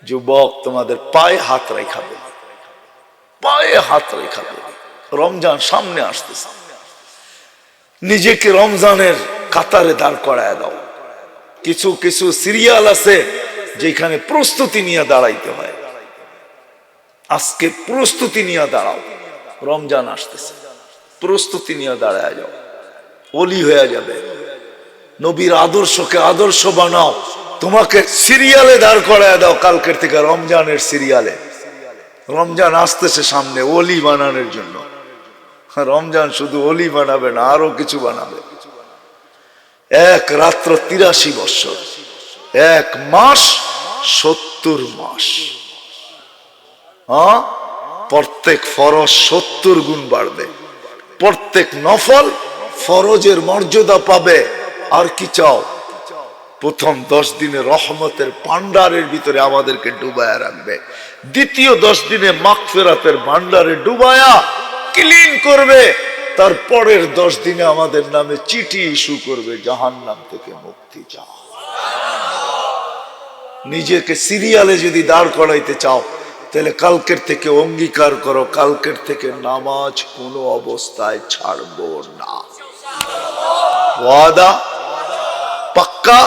যুবক তোমাদের পায়ে হাত রেখা বলি, পায়ে হাত রেখা বলি, রমজান সামনে আসতেছে, নিজেকে রমজানের কাতারে দাঁড় করায় দাও। কিছু কিছু সিরিয়াল আছে যেখানে প্রস্তুতি নিয়ে দাঁড়াইতে হয়। আজকে প্রস্তুতি নিয়ে দাঁড়াও, রমজান আসতেছে, প্রস্তুতি নিয়ে দাঁড়ায় যাও, ওলি হয়ে যাবে। নবীর আদর্শকে আদর্শ বানাও, তোমাকে সিরিয়ালে দাঁড় করায় দাও। কালকের থেকে রমজানের সিরিয়ালে, রমজান আসতেছে সামনে, ওলি বানানোর জন্য। রমজান শুধু ওলি বানাবে না, আরো কিছু বানাবে। এক রাত্র 83 বৎসর, এক মাস 70 মাস। প্রত্যেক ফরজ 70 গুণ বাড়বে, প্রত্যেক নফল ফরজের মর্যাদা পাবে। আর কি চাও? প্রথম 10 দিনে রহমতের ভান্ডারের ভিতরে আমাদেরকে ডুবায়া রাখবে, দ্বিতীয় 10 দিনে মাগফিরাতের ভান্ডারে ডুবায়া ক্লিন করবে, তারপরের 10 দিনে আমাদের নামে চিঠি ইস্যু করবে, জাহান্নাম থেকে মুক্তি চাও। নিজেকে সিরিয়ালে যদি দাঁড় করাইতে চাও, তাহলে কালকের থেকে অঙ্গীকার করো, কালকের থেকে নামাজ কোনো অবস্থায় ছাড়বো না। ওয়াদা পাক্কা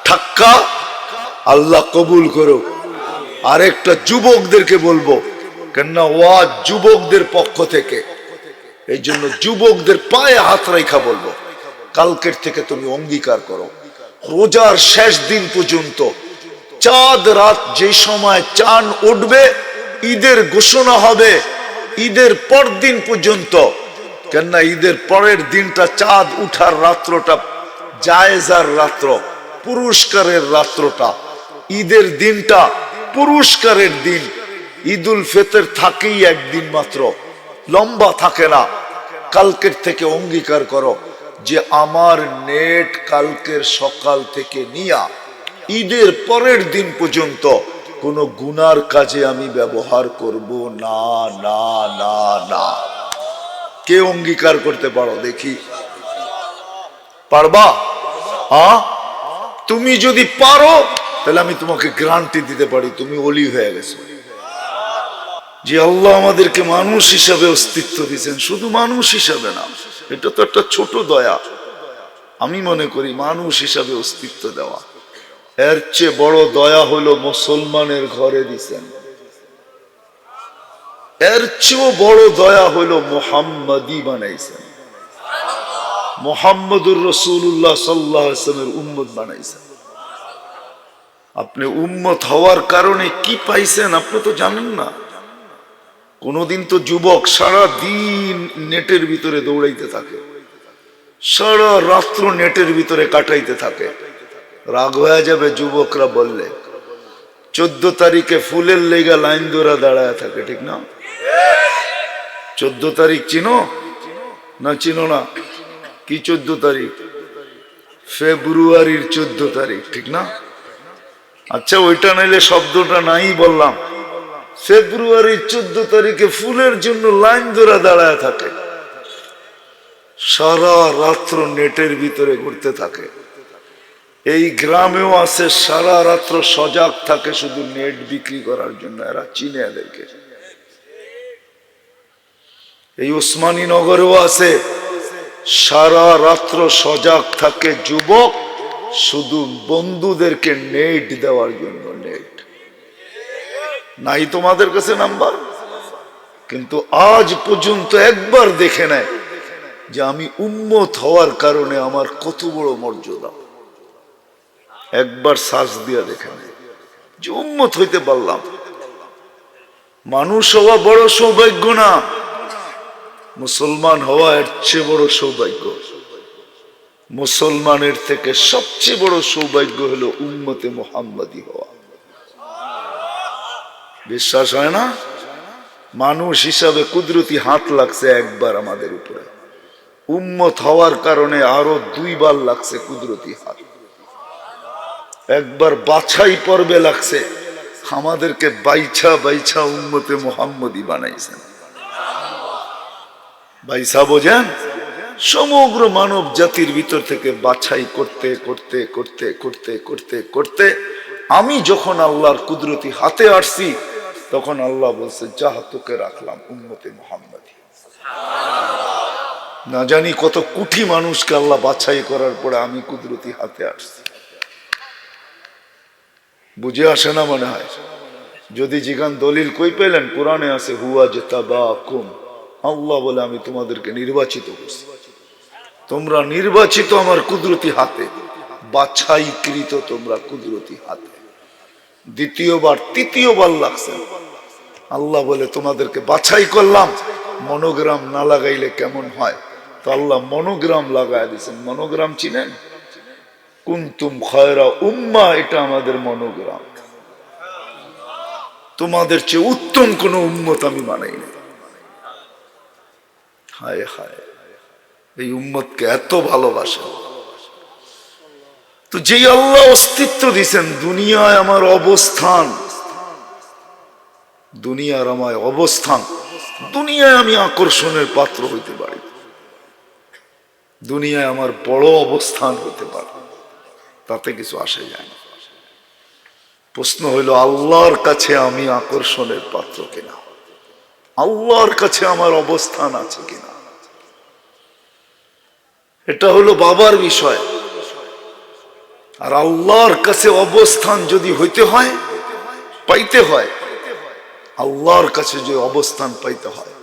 ঠাক্কা? আল্লাহ কবুল করো। আরেকটা যুবকদেরকে বলবো, কেননা ওয়াজ যুবকদের পক্ষ থেকে, এই জন্য যুবকদের পায়ে হাত রেখা বলবো, কালকের থেকে তুমি অঙ্গীকার করো, রোজার শেষ দিন পর্যন্ত, চাঁদ রাত যে সময় চাঁদ উঠবে, ঈদের ঘোষণা হবে, ঈদের পর দিন পর্যন্ত, কেননা ঈদের পরের দিনটা চাঁদ উঠার রাত্রটা জায়েজার রাত্র, পুরস্কারের রাত্রটা, ঈদের দিনটা পুরস্কারের দিন। ঈদুল ফিতর থাকেই একদিন মাত্র, লম্বা থাকে না। কালকের থেকে অঙ্গীকার করো যে আমার নেট কালকের সকাল থেকে নিয়া ঈদের পরের দিন পর্যন্ত কোনো গুনার কাজে আমি ব্যবহার করব না, না, না, না। কে অঙ্গীকার করতে পারো দেখি? পারবা? তুমি যদি পারো তাহলে আমি তোমাকে গ্যারান্টি দিতে পারি তুমি ওলি হয়ে গেছো। যে আল্লাহ আমাদেরকে মানুষ হিসাবে অস্তিত্ব দিয়েছেন, শুধু মানুষ হিসাবে না, এটা তো একটা ছোট দয়া। আমি মনে করি মানুষ হিসাবে অস্তিত্ব দেওয়া, এর চেয়ে বড় দয়া হলো মুসলমানের ঘরে দিছেন, এর চেয়েও বড় দয়া হলো মুহাম্মাদি বানাইছেন, মুহাম্মদুর রাসূলুল্লাহ সাল্লাল্লাহু আলাইহি ওয়াসাল্লামের উম্মত বানাইছেন। আপনি উম্মত হওয়ার কারণে কি পাইছেন আপনি তো জানেন না। কোনদিন তো যুবক সারা দিন নেটের ভিতরে দৌড়াইতে থাকে, সারা রাত্র নেটের ভিতরে কাটাইতে থাকে। রাগ হয়ে যাবে যুবকরা বললে, 14 তারিখে ফুলের লেগা লাইন ধরে দাঁড়ায় থাকে, ঠিক না? 14 তারিখ চিনো না? চিনো না? কি 14 তারিখ? ফেব্রুয়ারির 14 তারিখ, ঠিক না? আচ্ছা, ওইটা নাইলে শব্দটা নাই বললাম। ফেব্রুয়ারির 14 তারিখে ফুলের জন্য লাইন ধরে দাঁড়ায় থাকে, সারা রাত্র নেটের ভিতরে ঘুরতে থাকে। এই গ্রামেও আছে, সারা রাত্র সজাগ থাকে শুধু নেট বিক্রি করার জন্য, এরা চিনে এদেরকে। এই ওসমানী নগরেও আছে, সারা রাত্র সজাগ থাকে যুবক শুধু বন্ধুদেরকে নেট দেওয়ার জন্য। নেট নাই তোমাদের কাছে নাম্বার? কিন্তু আজ পর্যন্ত একবার দেখে নেয় যে আমি উম্মত হওয়ার কারণে আমার কত বড় মর্যাদা। একবার সার্চ দিয়া দেখে নেয় যে উম্মত হইতে পারলাম। মানুষ হওয়া বড় সৌভাগ্য না, মুসলমান হওয়া এর চেয়ে বড় সৌভাগ্য। মুসলমানের থেকে সবচেয়ে বড় সৌভাগ্য হলো উম্মতে মুহাম্মাদি হওয়া। বিশ্বাস হয় না? মানুষ হিসাবে কুদরতি হাত লাগছে একবার আমাদের উপরে, উম্মত হওয়ার কারণে আরো 2 বার লাগছে কুদরতি হাত। একবার বাছাই পর্বে লাগছে, আমাদেরকে বাইছা বাইছা উম্মতে মুহাম্মাদি বানাইছেন। বাইছা বোঝেন? সমগ্র মানব জাতির ভিতর থেকে বাছাই করতে করতে করতে করতে করতে করতে আমি যখন আল্লাহর কুদরতি হাতে আসছি তখন আল্লাহ বলছে যা তোকে রাখলাম উম্মতে মুহাম্মাদি। না জানি কত কোটি মানুষকে আল্লাহ বাছাই করার পরে আমি কুদরতি হাতে আসছি। বুঝে আসে না মনে হয়? যদি জিগান দলিল কই পেলেন, কোরআনে আছে হুয়া জতাবাকুম, আল্লাহ বলে আমি তোমাদেরকে নির্বাচিত করছি। তোমরা নির্বাচিত আমার কুদরতি হাতে, বাছাইকৃত তোমরা কুদরতি হাতে। দ্বিতীয়বার তৃতীয়বার লাগছে, আল্লাহ বলে তোমাদেরকে বাছাই করলাম, মনোগ্রাম না লাগাইলে কেমন হয়? তো আল্লাহ মনোগ্রাম লাগায় দিয়েছেন। মনোগ্রাম চিনেন? কুনতুম খায়রা উম্মাহ, এটা আমাদের মনোগ্রাম। তোমাদের চেয়ে উত্তম কোন উম্মত আমি মানাই না। হায় হায়, এই উম্মতকে এত ভালোবাসে। তো যেই আল্লাহ অস্তিত্ব দিয়েছেন, দুনিয়ায় আমার অবস্থান, দুনিয়ার আমার অবস্থান, দুনিয়ায় আমি আকর্ষণের পাত্র হইতে পারি, দুনিয়ায় আমার বড় অবস্থান হতে পারে, তাতে কিছু আসে যায় না। প্রশ্ন হইল আল্লাহর কাছে আমি আকর্ষণের পাত্র কিনা, আল্লাহর কাছে আমার অবস্থান আছে কিনা। এটা হলো বাবার বিষয়। আর আল্লাহর কাছে অবস্থান যদি হইতে হয়, পাইতে হয়, আল্লাহর কাছে যে অবস্থান পাইতে হয়,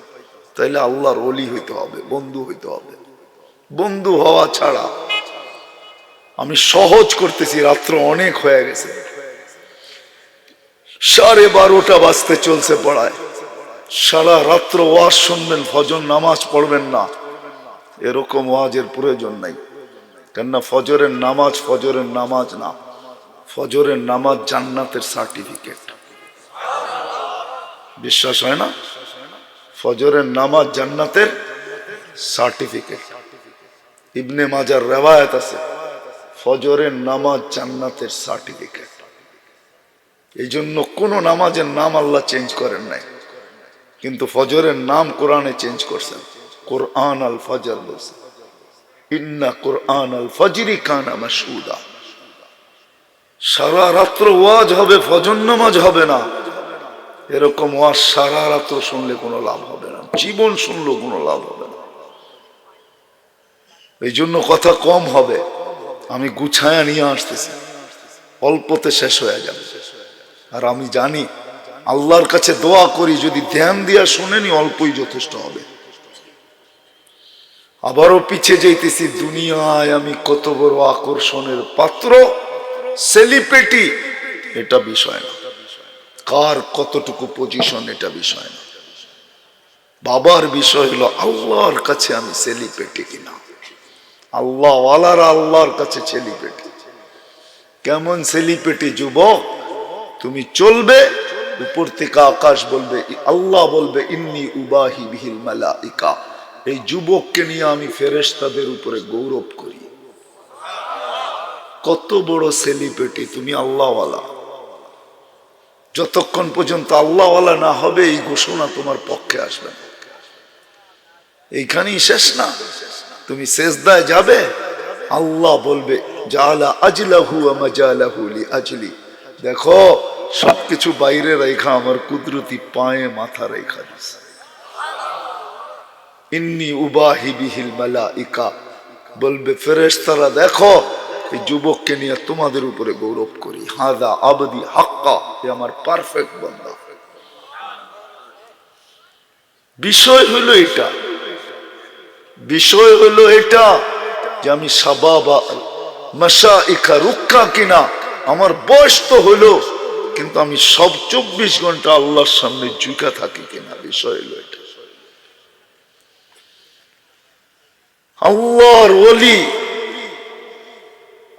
তাইলে আল্লাহর ওলি হইতে হবে, বন্ধু হইতে হবে। বন্ধু হওয়া ছাড়া, আমি সহজ করতেছি, রাত্র অনেক হয়ে গেছে, 12:30 বাজতে চলছে পড়ায়, সারা রাত্র ওয়াজ শুনবেন, ফজর নামাজ পড়বেন না, এরকম ওয়াজের প্রয়োজন নাই। কেননা ফজরের নামাজ না, ফজরের নামাজ জান্নাতের সার্টিফিকেট। বিশ্বাস হয় না? ফজরের নামাজ জান্নাতের সার্টিফিকেট। ইবনে মাজার রিওয়ায়াত আছে, ফজরের নামাজ জান্নাতের সার্টিফিকেট। এই জন্য কোন নামাজের নাম আল্লাহ চেঞ্জ করেন নাই, কিন্তু ফজরের নাম কোরআনে চেঞ্জ করছেন। কোরআন আল ফজর বলছে, ইন্না কোরআন আল ফজরি কানা মাশহুদা। সারা রাত্র ওয়াজ হবে, ফজর নামাজ হবে না। এরকম ওয়াজ সারা রাত্র শুনলে কোনো লাভ হবে না, জীবন শুনলেও কোনো লাভ হবে না। এই জন্য কথা কম হবে, আমি গুছায়া নিয়ে আসতেছি, অল্পতে শেষ হয়ে যাবে। আর আমি জানি আল্লাহর কাছে দোয়া করি, যদি ধ্যান দিয়া শুনেনি অল্পই যথেষ্ট হবে। আবারও পিছে যাইতেছি, দুনিয়ায় আমি কত বড় আকর্ষণের পাত্র, সেলিব্রিটি, এটা বিষয় না। কার কতটুকু পজিশন, এটা বিষয় না। বাবার বিষয় হলো আল্লাহর কাছে আমি সেলিব্রিটি কিনা। আল্লাহ ওয়ালারা আল্লাহর কাছে সেলিব্রিটি। কেমন সেলিব্রিটি? যুবক, তুমি চলবে, উপর থেকে আকাশ বলবে, আল্লাহ বলবে ইন্নী উবাহি বিহিল মালাইকা, এই যুবককে নিয়ে আমি ফেরেশতাদের উপরে গৌরব করি। কত বড় সেলিব্রিটি তুমি, আল্লাহওয়ালা। যতক্ষণ পর্যন্ত আল্লাহওয়ালা না হবে, এই ঘোষণা তোমার পক্ষে আসবে না। এইখানেই শেষ না, তুমি সেজদায় যাবে, আল্লাহ বলবে জালা আজলাহু ওয়া মাজালাহু লিআজলি, দেখো সবকিছু বাইরে রেখা আমার কুদরতি পায়ে মাথা রেখা দিয়েছে। ইন্নী উবাহি বিহিল মালাইকা, বলবে ফেরেশতারা দেখো এই যুবককে নিয়ে তোমাদের উপরে গৌরব করি। হাদা আবদি হাক্কা, এ আমার পারফেক্ট বান্দা। বিষয় হলো এটা, বিষয় হলো এটা যে আমি শাবাবা মাশাইখা রুক্কা কিনা। আমার বয়স তো হলো, কিন্তু আমি সব 24 ঘন্টা আল্লাহর সামনে ঝুঁকা থাকি কিনা, বিষয় হলো এটা। আল্লাহর ওলি,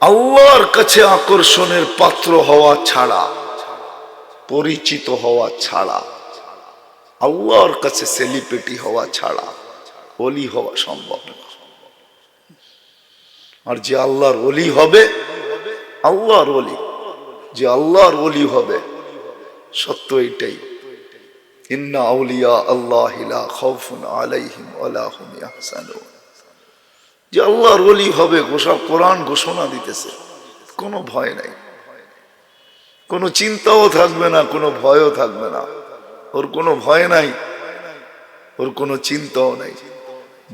আল্লাহর কাছে আকর্ষণের পাত্র হওয়া ছাড়া, পরিচিত হওয়া ছাড়া, আল্লাহর কাছে সেলিব্রিটি হওয়া ছাড়া ওলি হওয়া সম্ভব না। আর যে আল্লাহর ওলি হবে, আল্লাহর ওলি, যে আল্লাহর ওলি হবে, সত্য এটাই, ইন্না আউলিয়া আল্লাহি লা খাউফুন আলাইহিম ওয়া লা হুম ইয়াহজানুন। যে আল্লাহর ওলি হবে, কোরআন ঘোষণা দিতেছে, কোনো ভয় নাই। কোনো চিন্তাও থাকবে না, কোনো ভয়ও থাকবে না। ওর কোনো ভয় নাই, ওর কোনো চিন্তাও নাই,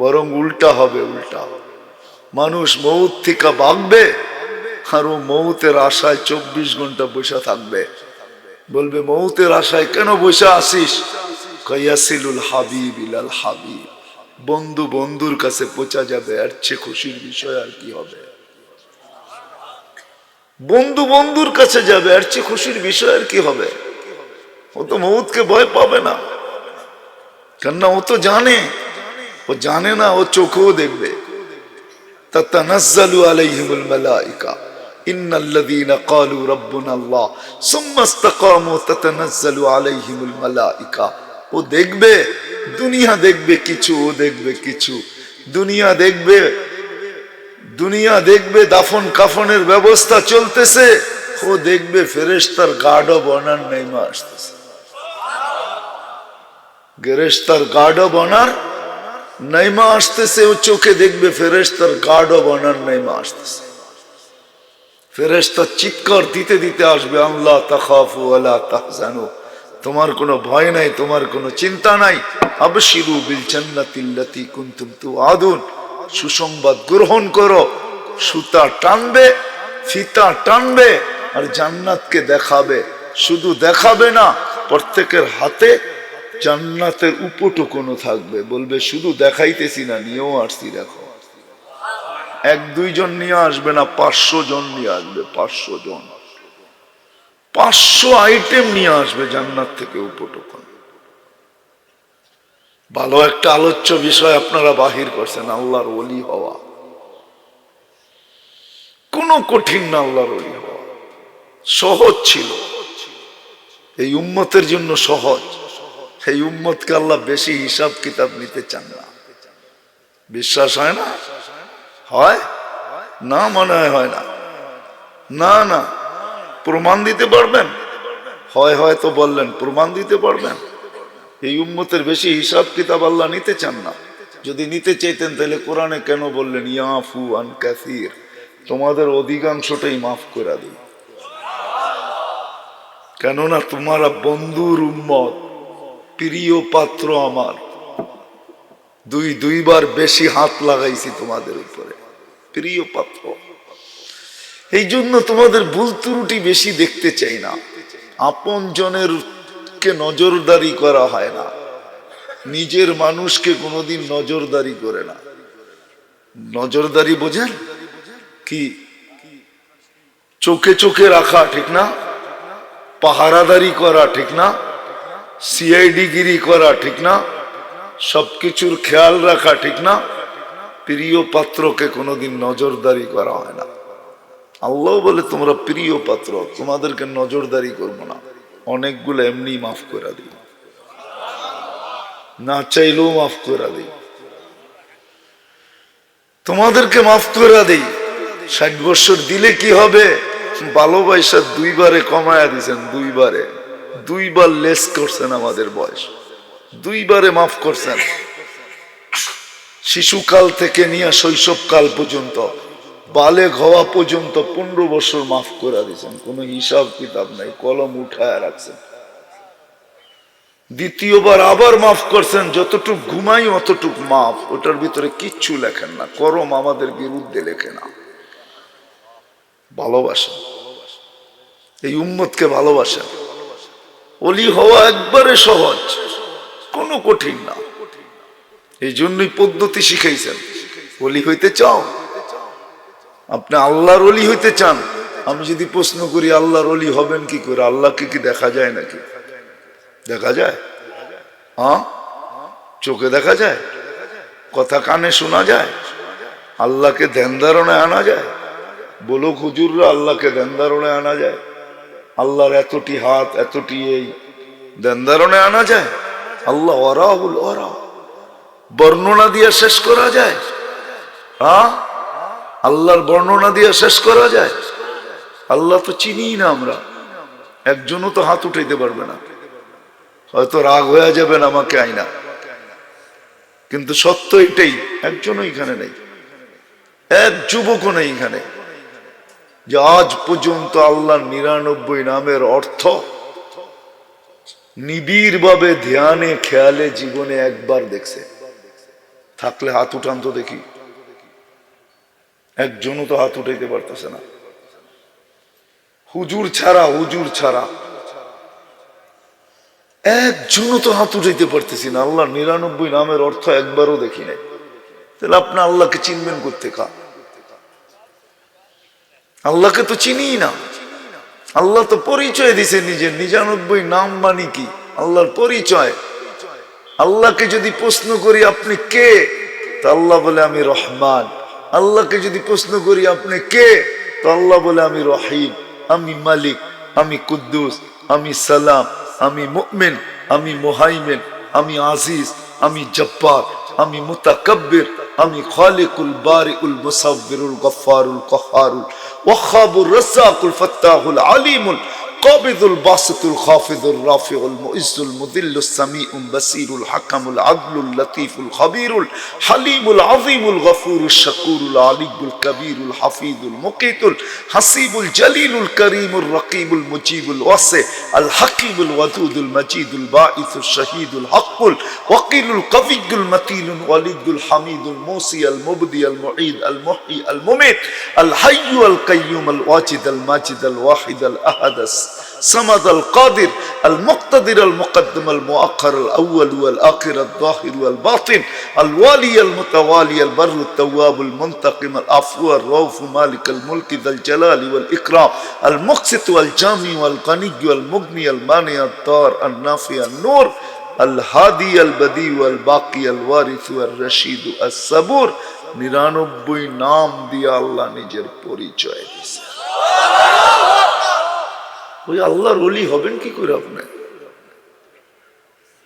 বরং উল্টা হবে। উল্টা মানুষ মৌত থেকে ভাগবে, আর ও মৌতের আশায় 24 ঘন্টা বসে থাকবে। বলবে মৌতের আশায় কেন বসে আসিস? কয়াসিলুল হাবিব ইলাল হাবিব, বন্ধু বন্ধুর কাছে পৌঁছা যাবে, এর চেয়ে খুশির বিষয় আর কি হবে? বন্ধু বন্ধুর কাছে যাবে, এর চেয়ে খুশির বিষয় আর কি হবে? ও তো মৌতকে ভয় পাবে না, কেননা ও তো জানে। ও জানে না, ও চোখেও দেখবে। তাতানাজ্জালু আলাইহিমুল মালাইকা ইন্নাল্লাযীনা ক্বালু রাব্বুনা আল্লাহ সুম্মা ইসতাকামু তাতানাজ্জালু আলাইহিমুল মালাইকা। ও দেখবে, দুনিয়া দেখবে কিছু, ও দেখবে কিছু। দুনিয়া দেখবে, দুনিয়া দেখবে দাফন কাফনের ব্যবস্থা চলতেছে, ও দেখবে ফেরেশতার গার্ড অব অনার নেমে আসতেছে। ফেরেশতার গার্ড অব অনার নেমে আসতেছে, ও চোখে দেখবে ফেরেশতার গার্ড অব অনার নেমে আসতেছে। ফেরেশতা চিৎকার দিতে দিতে আসবে, আল্লাহ তাখাফু ওয়ালা তাহজানু, তোমার কোনো ভয় নাই, তোমার কোনো চিন্তা নাই। আবশিরু বিল জান্নাতিল্লাতী কুনতুম তুআদুন, সুসংবাদ গ্রহণ করো। সুতা টানবে, ফিতা টানবে, আর জান্নাতকে দেখাবে। শুধু দেখাবে না, প্রত্যেকের হাতে জান্নাতের উপটুকুনো থাকবে। বলবে শুধু দেখাইতেছি না, নিয়েও আসছি, দেখো। 1-2 জন নিয়ে আসবে না, 500 জন নিয়ে আসবে। 500 জন, 500 আইটেম নিয়ে আসবে জান্নাত থেকে উপটুকুন। ভালো একটা আলোচ্য বিষয় আপনারা বাহির করছেন, আল্লাহর ওলি হওয়া। কোনো কঠিন না, আল্লাহর ওলি হওয়া সহজ ছিল। এই উম্মতের জন্য সহজ। এই উম্মতকে আল্লাহ বেশি হিসাব কিতাব নিতে চান না। বিশ্বাস হয় না? হয় না? মনে হয় না। না না, প্রমাণ দিতে পারবেন? হয় হয় তো বললেন, প্রমাণ দিতে পারবেন? এই উম্মতের বেশি হিসাব কিতাব আল্লাহ নিতে চান না। যদি নিতে চাইতেন তাহলে কোরআনে কেন বললেন ইয়াফু আন কাসীর, তোমাদের অধিকাংশটাই মাফ করে দিই। কেননা তোমারা বন্ধুর উম্মত, প্রিয় পাত্র আমার। দুইবার বেশি হাত লাগাইছি তোমাদের উপরে, প্রিয় পাত্র। এই জন্য তোমাদের ভুল ত্রুটি বেশি দেখতে চাই না। আপন জনের কে নজরদারি করা হয় না, নিজের মানুষকে কোনোদিন নজরদারি করে না। নজরদারি বোঝেন কি? চোখে চোখে রাখা, ঠিক না? পাহারাদারি করা, ঠিক না? সিআইডি গিরি করা, ঠিক না? সবকিছুর খেয়াল রাখা, ঠিক না? প্রিয় পাত্রকে কোনোদিন নজরদারি করা হয় না। আল্লাহ বলে তোমরা প্রিয় পাত্র, তোমাদেরকে নজরদারি করবো না। অনেকগুলো এমনি মাফ করে দিই, না চাইলেও মাফ করে দিই। তোমাদেরকে মাফ করে দিই। 60 বছর দিলে কি হবে? ভালোবাসা 2বারে কমায়া দিয়েছেন, 2বার লেস করছেন আমাদের বয়স, 2বারে মাফ করছেন। শিশুকাল থেকে নিয়ে শৈশবকাল পর্যন্ত, বালেগ হওয়া পর্যন্ত 15 বছর মাফ করে দিয়েছেন। কোনো হিসাব কিতাব নাই, কলম উঠায় রাখছেন। দ্বিতীয়বার আবার মাফ করছেন, যতটুক ঘুমাই অতটুক মাফ। ওটার ভিতরে কিচ্ছু লেখেন না, করম আমাদের বিরুদ্ধে লেখে না। ভালোবাসেন, এই উম্মতকে ভালোবাসেন। ওলি হওয়া একবারে সহজ, কোনো কঠিন না। এই জন্যই পদ্ধতি শিখাইছেন। ওলি হইতে চাও? আপনি আল্লাহর ওলি হইতে চান? আমি যদি প্রশ্ন করি আল্লাহর ওলি হবেন কি করে? আল্লাহকে কি দেখা যায় নাকি? দেখা যায়? হ্যাঁ, চোখে দেখা যায়? কথা কানে শোনা যায়? আল্লাহকে ধ্যান ধারণায় আনা যায়? বলো হুজুররা, আল্লাহকে ধ্যান ধারণায় আনা যায়? আল্লাহর এতটি হাত, এতটি এই, ধ্যান ধারণায় আনা যায়? আল্লাহ ওয়ারাহুল ওয়ারা বর্ণনা দিয়ে শেষ করা যায়? হ্যাঁ, আল্লাহর বর্ণনা দিয়ে শেষ করা যায়? আল্লাহ তো চিনি না আমরা। একজনও তো হাত উঠাইতে পারবে না। হয়তো রাগ হয়ে যাবেন আমাকে আইনা, কিন্তু সত্য এটাই, একজনও এখানে নেই, এক যুবকও নেই এখানে। যে আজ পর্যন্ত আল্লাহর 99 নামের অর্থ নিবিড় ভাবে ধ্যানে খেয়ালে জীবনে একবার দেখছে? থাকলে হাত উঠান তো দেখি। একজনও তো হাত উঠাইতে পারতেছে না। হুজুর ছাড়া একজনও তো হাত উঠাইতে পারতেছি না। আল্লাহর 99 নামের অর্থ একবারও দেখি নাই। তাহলে আপনি আল্লাহকে চিনবেন কোত্থেকে? আল্লাহকে তো চিনি না। আল্লাহ তো পরিচয় দিছে নিজের। 99 নাম মানে কি? আল্লাহর পরিচয়। আল্লাহকে যদি প্রশ্ন করি আপনি কে, তো আল্লাহ বলে আমি রহমান। আল্লাহকে যদি প্রশ্ন করি আপনি কে, তো আল্লাহ বলে আমি রহিম, আমি মালিক, আমি কুদ্দুস, আমি সালাম, আমি মুমিন, আমি মুহাইমিন, আমি আজিজ, আমি জব্বার, আমি মুতাকাব্বির, আমি খালিকুল বারিউল মুসাব্বিরুল গফফারুল কহ্হারুল ওয়াহ্হাবুর রাজ্জাকুল ফাত্তাহুল আলিমুল কাবিদুল বাসিতুল খাফিদুর রাফিউল মুইজ্জুল মুযিল্লুস সামিউল বাসীরুল হাকামুল আদলুল লতীফুল খাবীরুল হালিমুল আযীমুল গফুরুশ শাকুরুল আলিয়ুল কবীরুল হাফিজুল মুকীতুল হাসিবুল জলিলুল করিমুর রকিবুল মুজিবুল ওয়াসি আল হাকীমুল ওয়াদুদুল মজিদুল বাঈসুশ শহীদুল হকুল ওয়াকিলুল কবিয়্যুল মতিনুল ওয়ালিদুল হামিদুল মুসি আল মুবদি আল মুঈদ আল মুহয়ি আল মুমীত আল হাইয়্যু আল কাইয়্যুম আল ওয়াজিদ আল মাজিদ আল ওয়াহিদ আল আহাদ الصمد القادر المقتدر المقدم المؤخر الأول والآخر الظاهر والباطن الوالي المتوالي البر التواب المنتقم العفو الرؤوف مالك الملك ذا الجلال والإكرام المقسط والجامع والغني والمغني المانع الضار النافع النور الهادي البديع والباقي الوارث والرشيد الصبور 99 নাম দিয়ে আল্লাহ নিজের পরিচয় দিয়েছে। ওই আল্লাহর ওলি হবেন কি করে আপনি?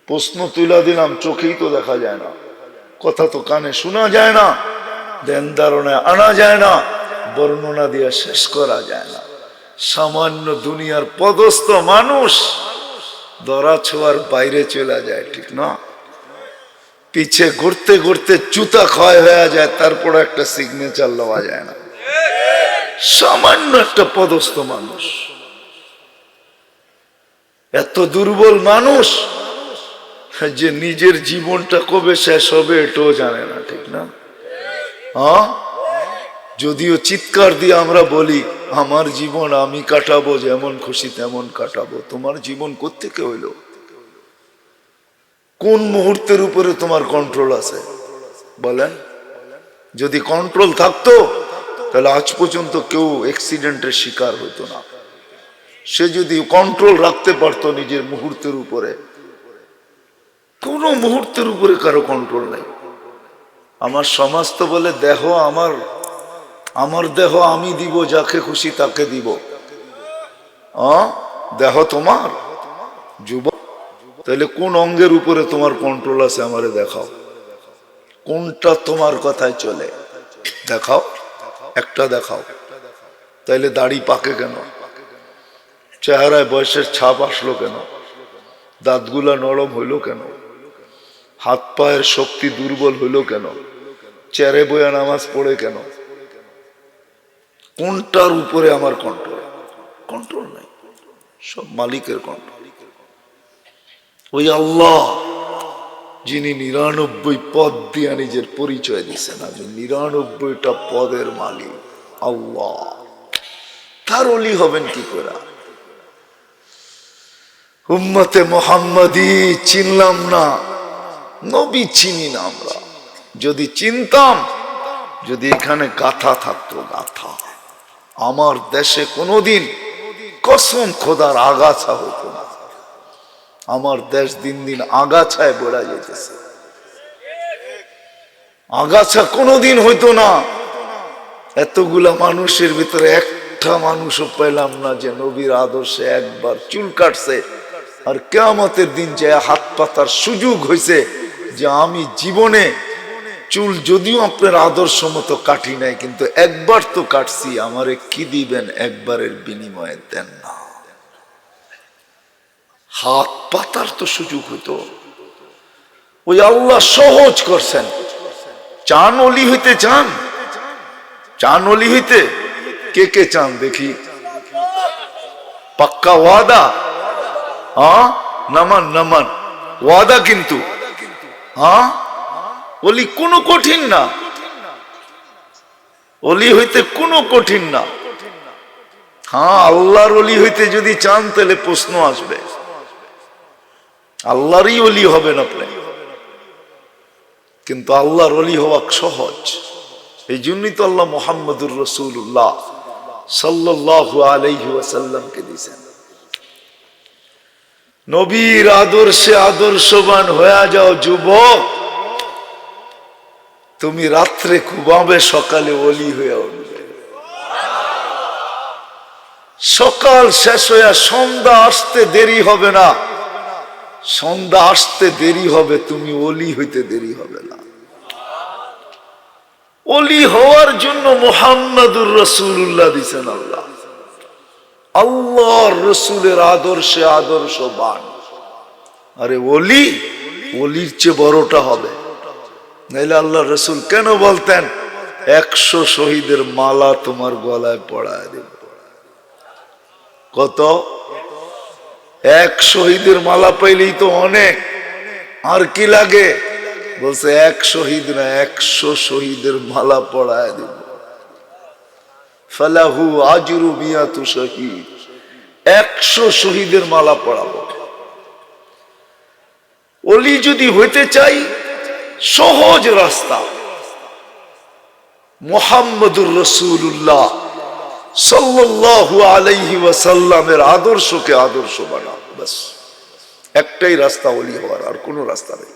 প্রশ্ন তুলা দিলাম, চোখেই তো দেখা যায় না, কথা তো কানে শোনা যায় না, ধ্যান ধারণায় আনা যায় না, বর্ণনা দিয়ে শেষ করা যায় না। সামান্য দুনিয়ার পদস্থ মানুষ ধরা ছোঁয়ার বাইরে চলে যায়, ঠিক না? পিছে ঘুরতে ঘুরতে জুতা ক্ষয় হয়ে যায়, তারপর একটা সিগনেচার লওয়া যায় না। সামান্য একটা পদস্থ মানুষ, এত দুর্বল মানুষ যে নিজের জীবনটা কবে শেষ হবে এটাও জানে না, ঠিক না? হ্যাঁ, যদিও চিৎকার দিয়ে আমরা বলি আমার জীবন আমি কাটাবো, যেমন খুশি তেমন কাটাবো। তোমার জীবন কোত্থেকে হইল? কোন মুহূর্তের উপরে তোমার কন্ট্রোল আছে বলেন? যদি কন্ট্রোল থাকতো তাহলে আজ পর্যন্ত কেউ অ্যাক্সিডেন্টের শিকার হতো না। সে যদি কন্ট্রোল রাখতে পারতো নিজের মুহূর্তের উপরে, কোন মুহূর্তের উপরে কারো কন্ট্রোল নাই। আমার সমাজ তো বলে দেহ আমার দেহ আমি দিব, যাকে খুশি তাকে দিব। দেহ তোমার যুবক, তাহলে কোন অঙ্গের উপরে তোমার কন্ট্রোল আছে আমারে দেখাও। কোনটা তোমার কথায় চলে দেখাও, একটা দেখাও। তাইলে দাড়ি পাকে কেন? চেহারায় বয়সের ছাপ আসলো কেন? দাঁতগুলা নরম হইল কেন? হাত পায়ের শক্তি দুর্বল হইল কেন? চেরে বয়া নামাজ পড়ে কেন? কোনটার উপরে আমার কন্ট্রোল? কন্ট্রোল নাই, সব মালিকের কন্ট্রোল। ওই আল্লাহ যিনি 99 পদ দিয়া নিজের পরিচয় দিচ্ছেন, আমি 99টা পদের মালিক আল্লাহ, তার ওলি হবেন কি করে? উম্মতে মুহাম্মাদি চিনলাম না, নবী চিনি না আমরা। যদি চিনতাম, যদি এখানে গাথা থাকতো, গাথা, আমার দেশে কোনোদিন কসম খোদার আগাছা হতো না। আমার দেশ দিন দিন আগাছায় বেড়া যেতেছে। আগাছা কোনোদিন হইতো না। এতগুলা মানুষের ভিতরে একটা মানুষও পেলাম না যে নবীর আদর্শে একবার চুল কাটছে আর কিয়ামতের দিন যে হাত পাতার সুযোগ হয়েছে যে আমি জীবনে চুল যদিও আপনার আদর্শ মতো কাটি নাই, কিন্তু একবার তো কাটছি, আমারে কি দিবেন একবারের বিনিময়ে দেন না। হাত পাতার তো সুযোগ হইতো। ওই আল্লাহ সহজ করছেন। চান অলি হইতে, চান অলি হইতে, কে কে চান দেখি? পাক্কা ওয়াদা? হ্যাঁ, নামান নামান, ওয়াদা কিন্তু। হ্যাঁ, ওলি কোনো কঠিন না, ওলি হইতে কোনো কঠিন না। হ্যাঁ, আল্লাহর ওলি হইতে যদি চান তাহলে প্রশ্ন আসবে, আল্লাহরই ওলি হবেন আপনি। কিন্তু আল্লাহর ওলি হওয়া সহজ। এই জন্যই তো আল্লাহ মুহাম্মদুর রাসূলুল্লাহ সাল্লাল্লাহু আলাইহি ওয়াসাল্লামকে দিয়েছেন। নবীর আদর্শে আদর্শবান হয়ে যাও যুবক, তুমি রাত্রে ঘুমাবে, সকালে ওলি হয়ে উঠবে। সকাল শেষ হয়ে সন্ধ্যা আসতে দেরি হবে না, সন্ধ্যা আসতে দেরি হবে, তুমি ওলি হইতে দেরি হবে না। ওলি হওয়ার জন্য মুহাম্মদুর রাসূলুল্লাহ দিয়েছেন আল্লাহ। আল্লাহর রসুলের আদর্শে আদর্শবান। আরে ওলি, ওলির চেয়ে বড়টা হবে। নাইলে আল্লাহ রসুল কেন বলতেন 100 শহীদের মালা তোমার গলায় পড়ায় দেব? কত? 1 শহীদের মালা পাইলেই তো অনেক, আর কি লাগে? বলছে 1 শহীদ না, 100 শহীদের মালা পড়ায় দেব। ফালাহু আজরু মিয়াতু শহীদ, 100 শহীদের মালা পড়াবো। ওলি যদি হইতে চাই, সহজ রাস্তা, মুহাম্মদুর রাসূলুল্লাহ সাল্লাল্লাহু আলাইহি ওয়াসাল্লামের আদর্শকে আদর্শ বানাও। বাস একটাই রাস্তা ওলি হওয়ার, আর কোনো রাস্তা নেই।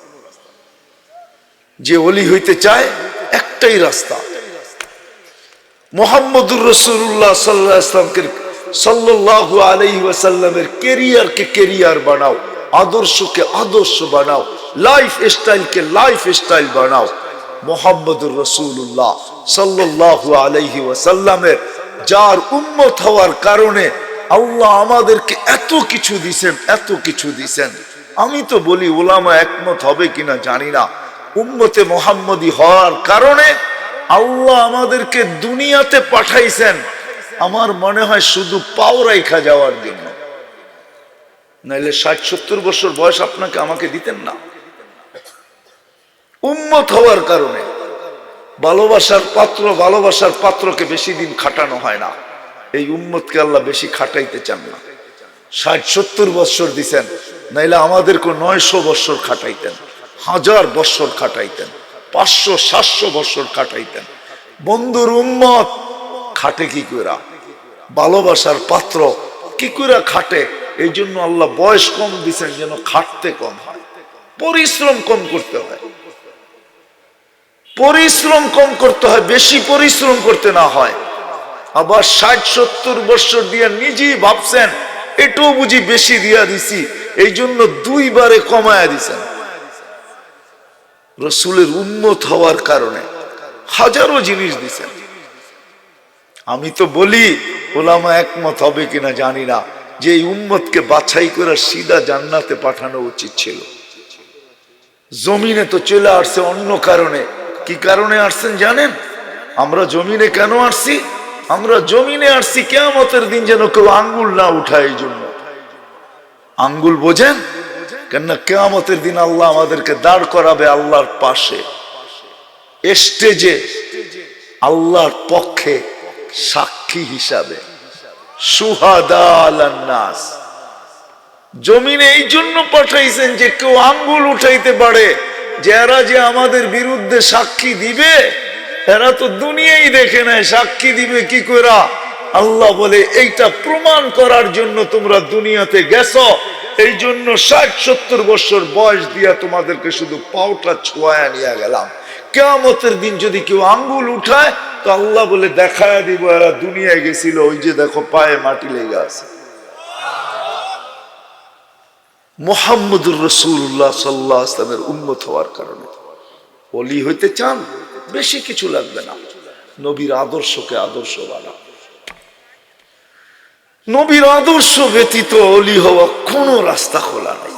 যে ওলি হইতে চায়, একটাই রাস্তা, মুহাম্মদুর রাসূলুল্লাহ সাল্লাল্লাহু আলাইহি ওয়াসাল্লামের ক্যারিয়ারকে ক্যারিয়ার বানাও, আদর্শকে আদর্শ বানাও, লাইফ স্টাইলকে লাইফ স্টাইল বানাও। মুহাম্মদুর রাসূলুল্লাহ সাল্লাল্লাহু আলাইহি ওয়াসাল্লামের যার উম্মত হওয়ার কারণে আল্লাহ আমাদেরকে এত কিছু দিয়েছেন, এত কিছু দিয়েছেন। আমি তো বলি উলামা একমত হবে কিনা জানি না, উম্মতে মুহাম্মদী হওয়ার কারণে আল্লাহ আমাদেরকে দুনিয়াতে পাঠাইছেন, আমার মনে হয় শুধু পাও রাইখা যাওয়ার জন্য। নাইলে 60-70 বছর বয়স আপনাকে আমাকে দিতেন না। উম্মত হওয়ার কারণে ভালোবাসার পাত্র, ভালোবাসার পাত্রকে বেশি দিন খাটানো হয় না। এই উম্মতকে আল্লাহ বেশি খাটাইতে চান না। 60-70 বছর দিছেন, নাইলে আমাদেরকে 900 বছর খাটাইতেন, 1000 বছর খাটাইতেন, 500-700 বছর খাটাইতেন। বন্ধুর উম্মত খাটে কি কইরা? ভালোবাসার পাত্র কি কইরা খাটে? এই জন্য আল্লাহ বয়স কম দিছেন, যেন খাটতে কম হয়, পরিশ্রম কম করতে হয়। পরিশ্রম কম করতে হয়, বেশি পরিশ্রম করতে না হয়। আবার 60-70 বছর দিয়ে নিজেই ভাবছেন এটাও বুঝি বেশি দিয়া দিছি, এই জন্য 2 বারে কমায়া দিছেন। রসুলের উম্মত হওয়ার কারণে হাজারো জিনিস দিছেন। আমি তো বলি, ওলামা একমত হবে কিনা জানি না, যে এই উম্মতকে বাছাই করে সিধা জান্নাতে পাঠানো উচিত ছিল। জমিনে তো চলে আসছে অন্য কারণে। কি কারণে আসছেন জানেন? আমরা জমিনে কেন আসছি? আমরা জমিনে আসছি কিয়ামতের দিন যেন কেউ আঙ্গুল না উঠায়। এই জন্য আঙ্গুল বোঝেন? কেননা কিয়ামতের দিন আল্লাহ আমাদেরকে দাঁড় করাবে আল্লাহর পাশে, স্টেজে, আল্লাহর পক্ষে সাক্ষী হিসাবে। শুহাদা আলান নাস। জমিনে এই জন্য পাঠাইছেন যে কেউ আঙ্গুল উঠাইতে পারে, যে এরা যে আমাদের বিরুদ্ধে সাক্ষী দিবে, এরা তো দুনিয়াই দেখে নেয়, সাক্ষী দিবে কি করে? আল্লাহ বলে এইটা প্রমাণ করার জন্য তোমরা দুনিয়াতে গেছো, এই জন্য 60-70 বছর বয়স দিয়া তোমাদেরকে শুধু পাওটা ছোঁয়া নিয়ে গেলাম। কিয়ামতের দিন যদি কেউ আঙ্গুল উঠায়, তো আল্লাহ বলে দেখায় দিব এরা দুনিয়ায় গেছিল, ওই যে দেখো পায়ে মাটি লেগে আছে। মুহাম্মদুর রাসূলুল্লাহ সাল্লাল্লাহু আলাইহি ওয়াসাল্লামের উম্মত হওয়ার কারণে ওলি হইতে চান, বেশি কিছু লাগবে না, নবীর আদর্শকে আদর্শ বানাও। নবীর আদর্শ ব্যতীত ওলি হওয়া কোনো রাস্তা খোলা নেই।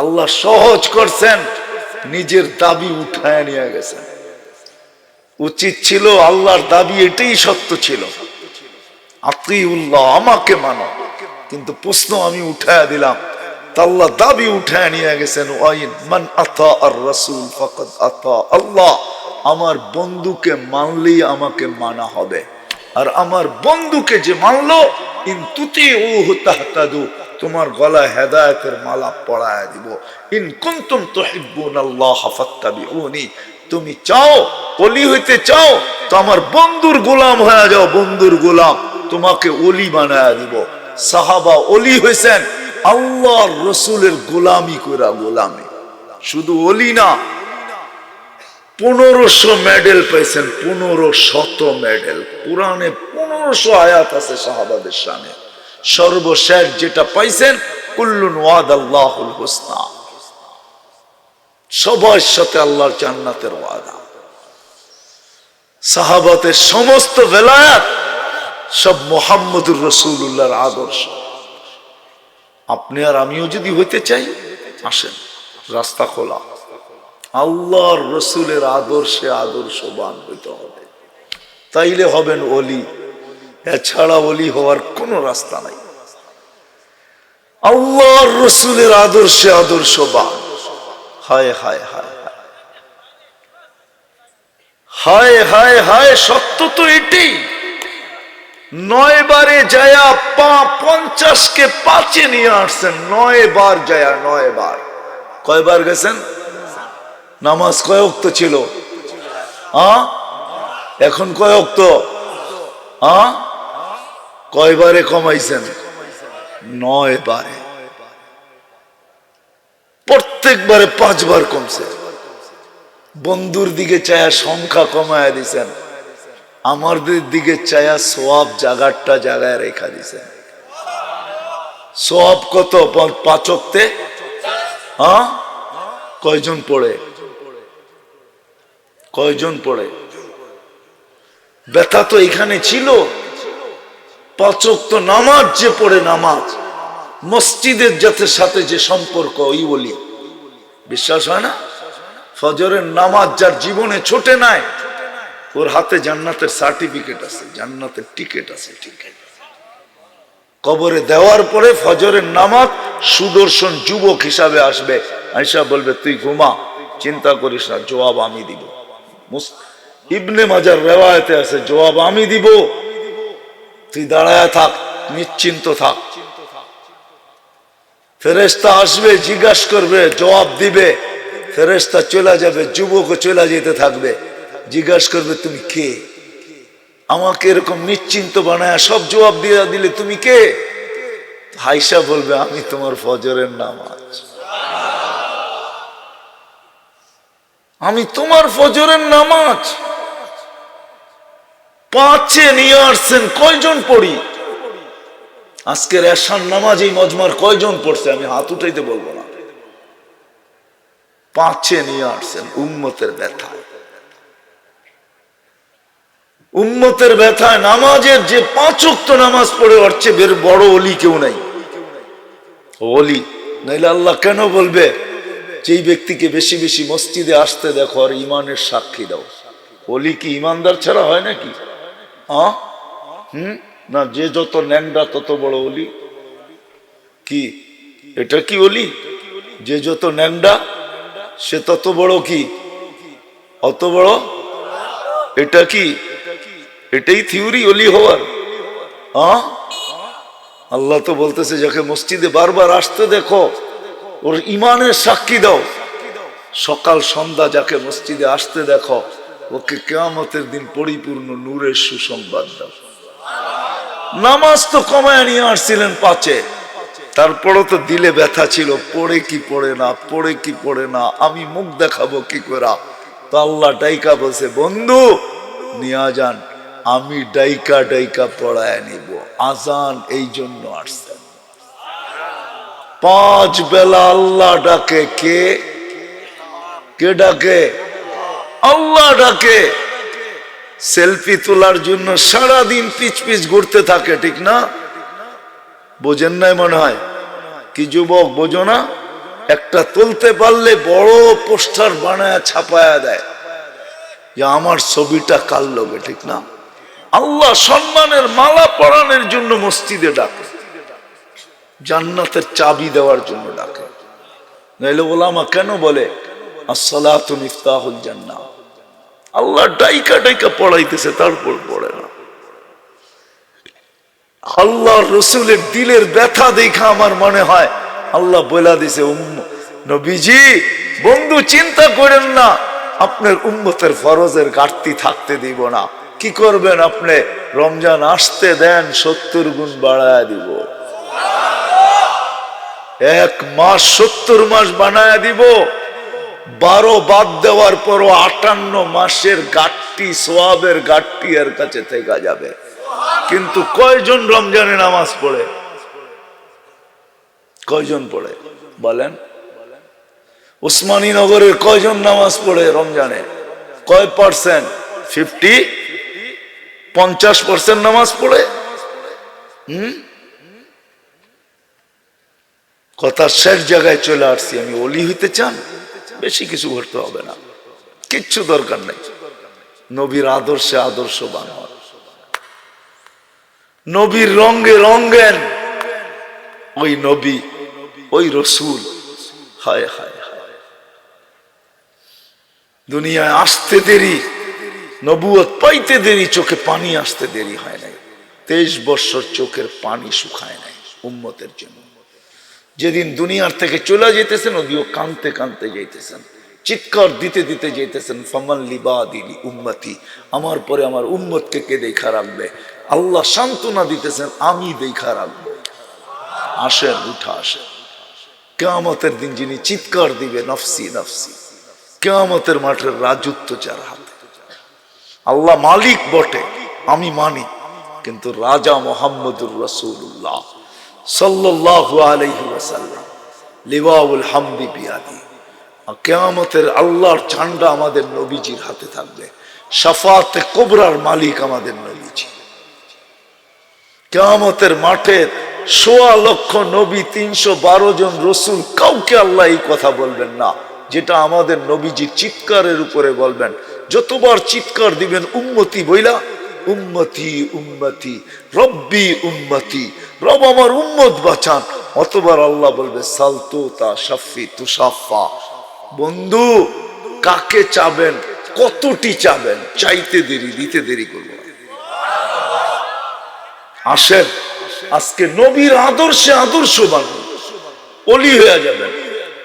আল্লাহ সহজ করছেন, নিজের দাবি উঠায় নিয়ে গেছেন। উচিত ছিল আল্লাহর দাবি এটাই সত্য ছিল, আতিউল্লাহ, আমাকে মানো। কিন্তু প্রশ্ন আমি উঠায়া দিলাম, আল্লাহ দাবি উঠায় নিয়ে গেছেন, ওয়াইন মান আতা আর রাসূল ফাকাদ আতা আল্লাহ। আমার বন্ধুকে মানলেই আমাকে মানা হবে, আর আমার বন্ধুকে যে মানলো, ইন তুতিউহু তাহতাদু, তোমার গলায় হেদায়েতের মালা পরায়া দিব। ইন কুনতুম তুহিব্বুনাল্লাহ ফাত্তাবিউনি, তুমি চাও ওলি হইতে চাও তো আমার বন্ধুর গোলাম হয়ে যাও, বন্ধুর গোলাম, তোমাকে ওলি বানায়া দিব। সাহাবা ওলি হয়েছেন আল্লাহর রসুলের গোলামি করা, গোলামি। শুধু ওলি না, 1500 মেডেল পাইছেন, 1500 মেডেল। কোরআনে 1500 আয়াত আছে সাহাবাদের শানে। সর্বশেষ যেটা পাইছেন, কুল্লুন ওয়াদাল্লাহুল হুসনা, সবার সাথে আল্লাহর জান্নাতের ওয়াদা। সাহাবাদের সমস্ত বেলায়াত সব মুহাম্মদুর রাসূলুল্লাহর আদর্শ। আপনি আর আমিও যদি হইতে চাই, আসেন, রাস্তা খোলা। আল্লাহর রসুলের আদর্শে আদর্শবান হইতে হবে, তাইলে হবেন ওলি। এছাড়া ওলি হওয়ার কোনো রাস্তা নাই। আল্লাহর রসুলের আদর্শে আদর্শবান। হায় হায় হায় হায় হায় হায়, সত্য তো এটি। 9 বারে যায়া 50কে 5-এ নিয়ে আসছেন। 9 বার যায়া, 9 বার। কয়বার গেছেন? নামাজ কয় ওয়াক্ত ছিল? এখন কয় ওয়াক্ত? কয়বারে কমাইছেন? 9 বারে। প্রত্যেকবারে 5 বার কমছে। বন্ধুর দিকে চায়া সংখ্যা কমায়া দিছেন, আমাদের দিকে চায়া সওয়াব জাগারটা জাগায় রেখা দিছেন। সওয়াব কত? 5 ওয়াক্তে কয়জন পড়ে? কয়জন পড়ে? ব্যথা তো এখানে ছিল। 5 ওয়াক্ত নামাজ যে পড়ে, নামাজ মসজিদের সাথে যে সম্পর্ক, ওই বলি। বিশ্বাস হয় না? ফজরের নামাজ যার জীবনে ছোটে নাই, ওর হাতে জান্নাতের সার্টিফিকেট আছে, জান্নাতের টিকিট আছে। টিকিট কবরে দেওয়ার পরে ফজরের নামাজ সুদর্শন যুবক হিসাবে আসবে, আয়েশা বলবে, তুই ঘুমা, চিন্তা করিস না, জবাব আমি দিব। ইবনে মাজার রিওয়ায়াতে আছে, জবাব আমি দিব, তুই দাঁড়ায় থাক, নিশ্চিন্ত থাক। ফেরেশতা আসবে, জিজ্ঞাসা করবে, জবাব দিবে, ফেরেশতা চলে যাবে, যুবকও চলে যেতে থাকবে, জিজ্ঞাসা করবে, তুমি কে? আমাকে এরকম নিশ্চিন্ত বানায় সব জবাব দিয়ে দিলে তুমি কে? আয়েশা বলবে, আমি তোমার ফজরের নামাজ। আমি তোমার ফজরের নামাজ। 5-এ নিয়ে আসছেন, কয়জন পড়ি? আজকের এশার নামাজ এই মজমার কয়জন পড়ছে? আমি হাত উঠাইতে বলবো না। 5-এ নিয়ে আসছেন। উম্মতের ব্যথা, উম্মতের ব্যথায় নামাজের যে 5 ওয়াক্ত নামাজ পড়ে, ওর চেয়ে বের বড় ওলি কেউ নাই। ওলি নাইলে আল্লাহ কেন বলবে, যেই ব্যক্তিকে বেশি বেশি মসজিদে আসতে দেখো আর ইমানের সাক্ষী দাও? ওলি কি ইমানদার ছাড়া হয় নাকি? না, যে যত ন্যাংরা তত বড় ওলি? কি এটা কি ওলি? যে যত ন্যাংরা সে তত বড় কি? অত বড়? এটা কি? এটাই থিওরি ওলি হওয়ার? আল্লাহ তো বলতেছে, যাকে মসজিদে বারবার আসতে দেখো ওর ইমানের সাক্ষী দাও। সকাল সন্ধ্যা যাকে মসজিদে আসতে দেখো, ওকে কিয়ামতের দিন পরিপূর্ণ নূরের সুসংবাদ দাও। নামাজ তো কমায় নিয়ে আসছিলেন 5-এ, তারপরও তো দিলে ব্যথা ছিল, পড়ে কি পড়ে না, পড়ে কি পড়ে না, আমি মুখ দেখাবো কি করে? তো আল্লাহ ডাইকা বলছে, বন্ধু নিয়ে যান, আমি ডাইকা ডাইকা পড়ায় নিব। আজান এই জন্য আসছেন। 5 বেলা আল্লাহ ডাকে। কে কে ডাকে? আল্লাহ ডাকে। সেলফি তোলার জন্য সারাদিন পিছ পিছ ঘুরতে থাকে, ঠিক না? বোঝেন নাই মনে হয়? কি যুবক, বোঝো না? একটা তুলতে পারলে বড় পোস্টার বানায় ছাপায়া দেয় যে আমার ছবিটা কার লগে, ঠিক না? আল্লাহ সম্মানের মালা পরানোর জন্য মসজিদে ডাকে, জান্নাতের চাবি দেওয়ার জন্য ডাকে। নাইলে ওলামা কেন বলে আসসালাতু মিফতাহুল জান্নাহ? আল্লাহ ডাইকা ডাইকা পড়াইতেছে, তারপর পড়ে না। আল্লাহর রসুলের দিলের ব্যথা দেখা আমার মনে হয় আল্লাহ বলে দিছে, নবীজি বন্ধু চিন্তা করেন না, আপনার উম্মতের ফরজের ঘাটতি থাকতে দিব না। কি করবেন আপনি? রমজান আসতে দেন, 70 গুণ বাড়ায় দিব। 1 মাস 70 মাস বানায় দিব। 12 বাদ দেওয়ার পরও 58 মাসের ঘাটতি, সোয়াবের ঘাটতি এর কাছে থেকে যাবে। কিন্তু কয়জন রমজানে নামাজ পড়ে? কয়জন পড়ে বলেন? উসমানী নগরের কয়জন নামাজ পড়ে রমজানে? কয় পার্সেন্ট? 50% নামাজ পড়ে। কথা শেষ জায়গায় চলে আসছি। আমি ওলি হইতে চান, বেশি কিছু করতে হবে না, কিচ্ছু দরকার নেই। নবীর আদর্শে আদর্শবান হন, নবীর রঙে রঙেন। ওই নবী, ওই রসুল, হায় হায় হায়, দুনিয়ায় আসতে দেরি, নবুয়ত পাইতে দেরি, চোখে পানি আসতে দেরি হয় নাই। 23 বছর চোখের পানি শুকায় নাই উম্মতের জন্য। যেদিন দুনিয়ার থেকে চলে যেতেছেন, ওদিও কানতে কানতে যেতেছেন, চিৎকার দিতে দিতে যেতেছেন, ফামান লিবাদিলি উম্মতি, আমার পরে আমার উম্মতকে কে দেখা রাখবে? আল্লাহ সান্ত্বনা দিতেছেন, আমি দেখা রাখবো। আসেন, উঠা আসেন। কিয়ামতের দিন যিনি চিৎকার দিবে নফসি নফসি, কিয়ামতের মাঠের রাজত্ব যার হাতে। আল্লাহ মালিক বটে, আমি মানি, কিন্তু রাজা মুহাম্মদুর রাসূলুল্লাহ সাল্লাল্লাহু আলাইহি ওয়াসাল্লাম, লিওয়াউল হামদি বিয়াদি। কিয়ামতের আল্লাহর ঝান্ডা আমাদের নবীজির হাতে থাকবে। শাফাতে কুবরার মালিক আমাদের নবীজি। কিয়ামতের মাঠে 1.25 লক্ষ নবী, 312 জন রসুল, কাউকে আল্লাহ এই কথা বলবেন না যেটা আমাদের নবীজি চিৎকারের উপরে বলবেন। যতবার চিৎকার দিবেন উম্মতি বইলা, উম্মতি উম্মতি রব্বি উম্মতি, রব আমার উম্মত বাঁচান, অতবার আল্লাহ বলবে সালতু তা শাফি তুষাফা। বন্ধু, কাকে চাবেন, কতটি চাবেন? চাইতে দেরি, দিতে দেরি করবো। আসেন, আজকে নবীর আদর্শে আদর্শবান ওলি হয়ে যাবেন,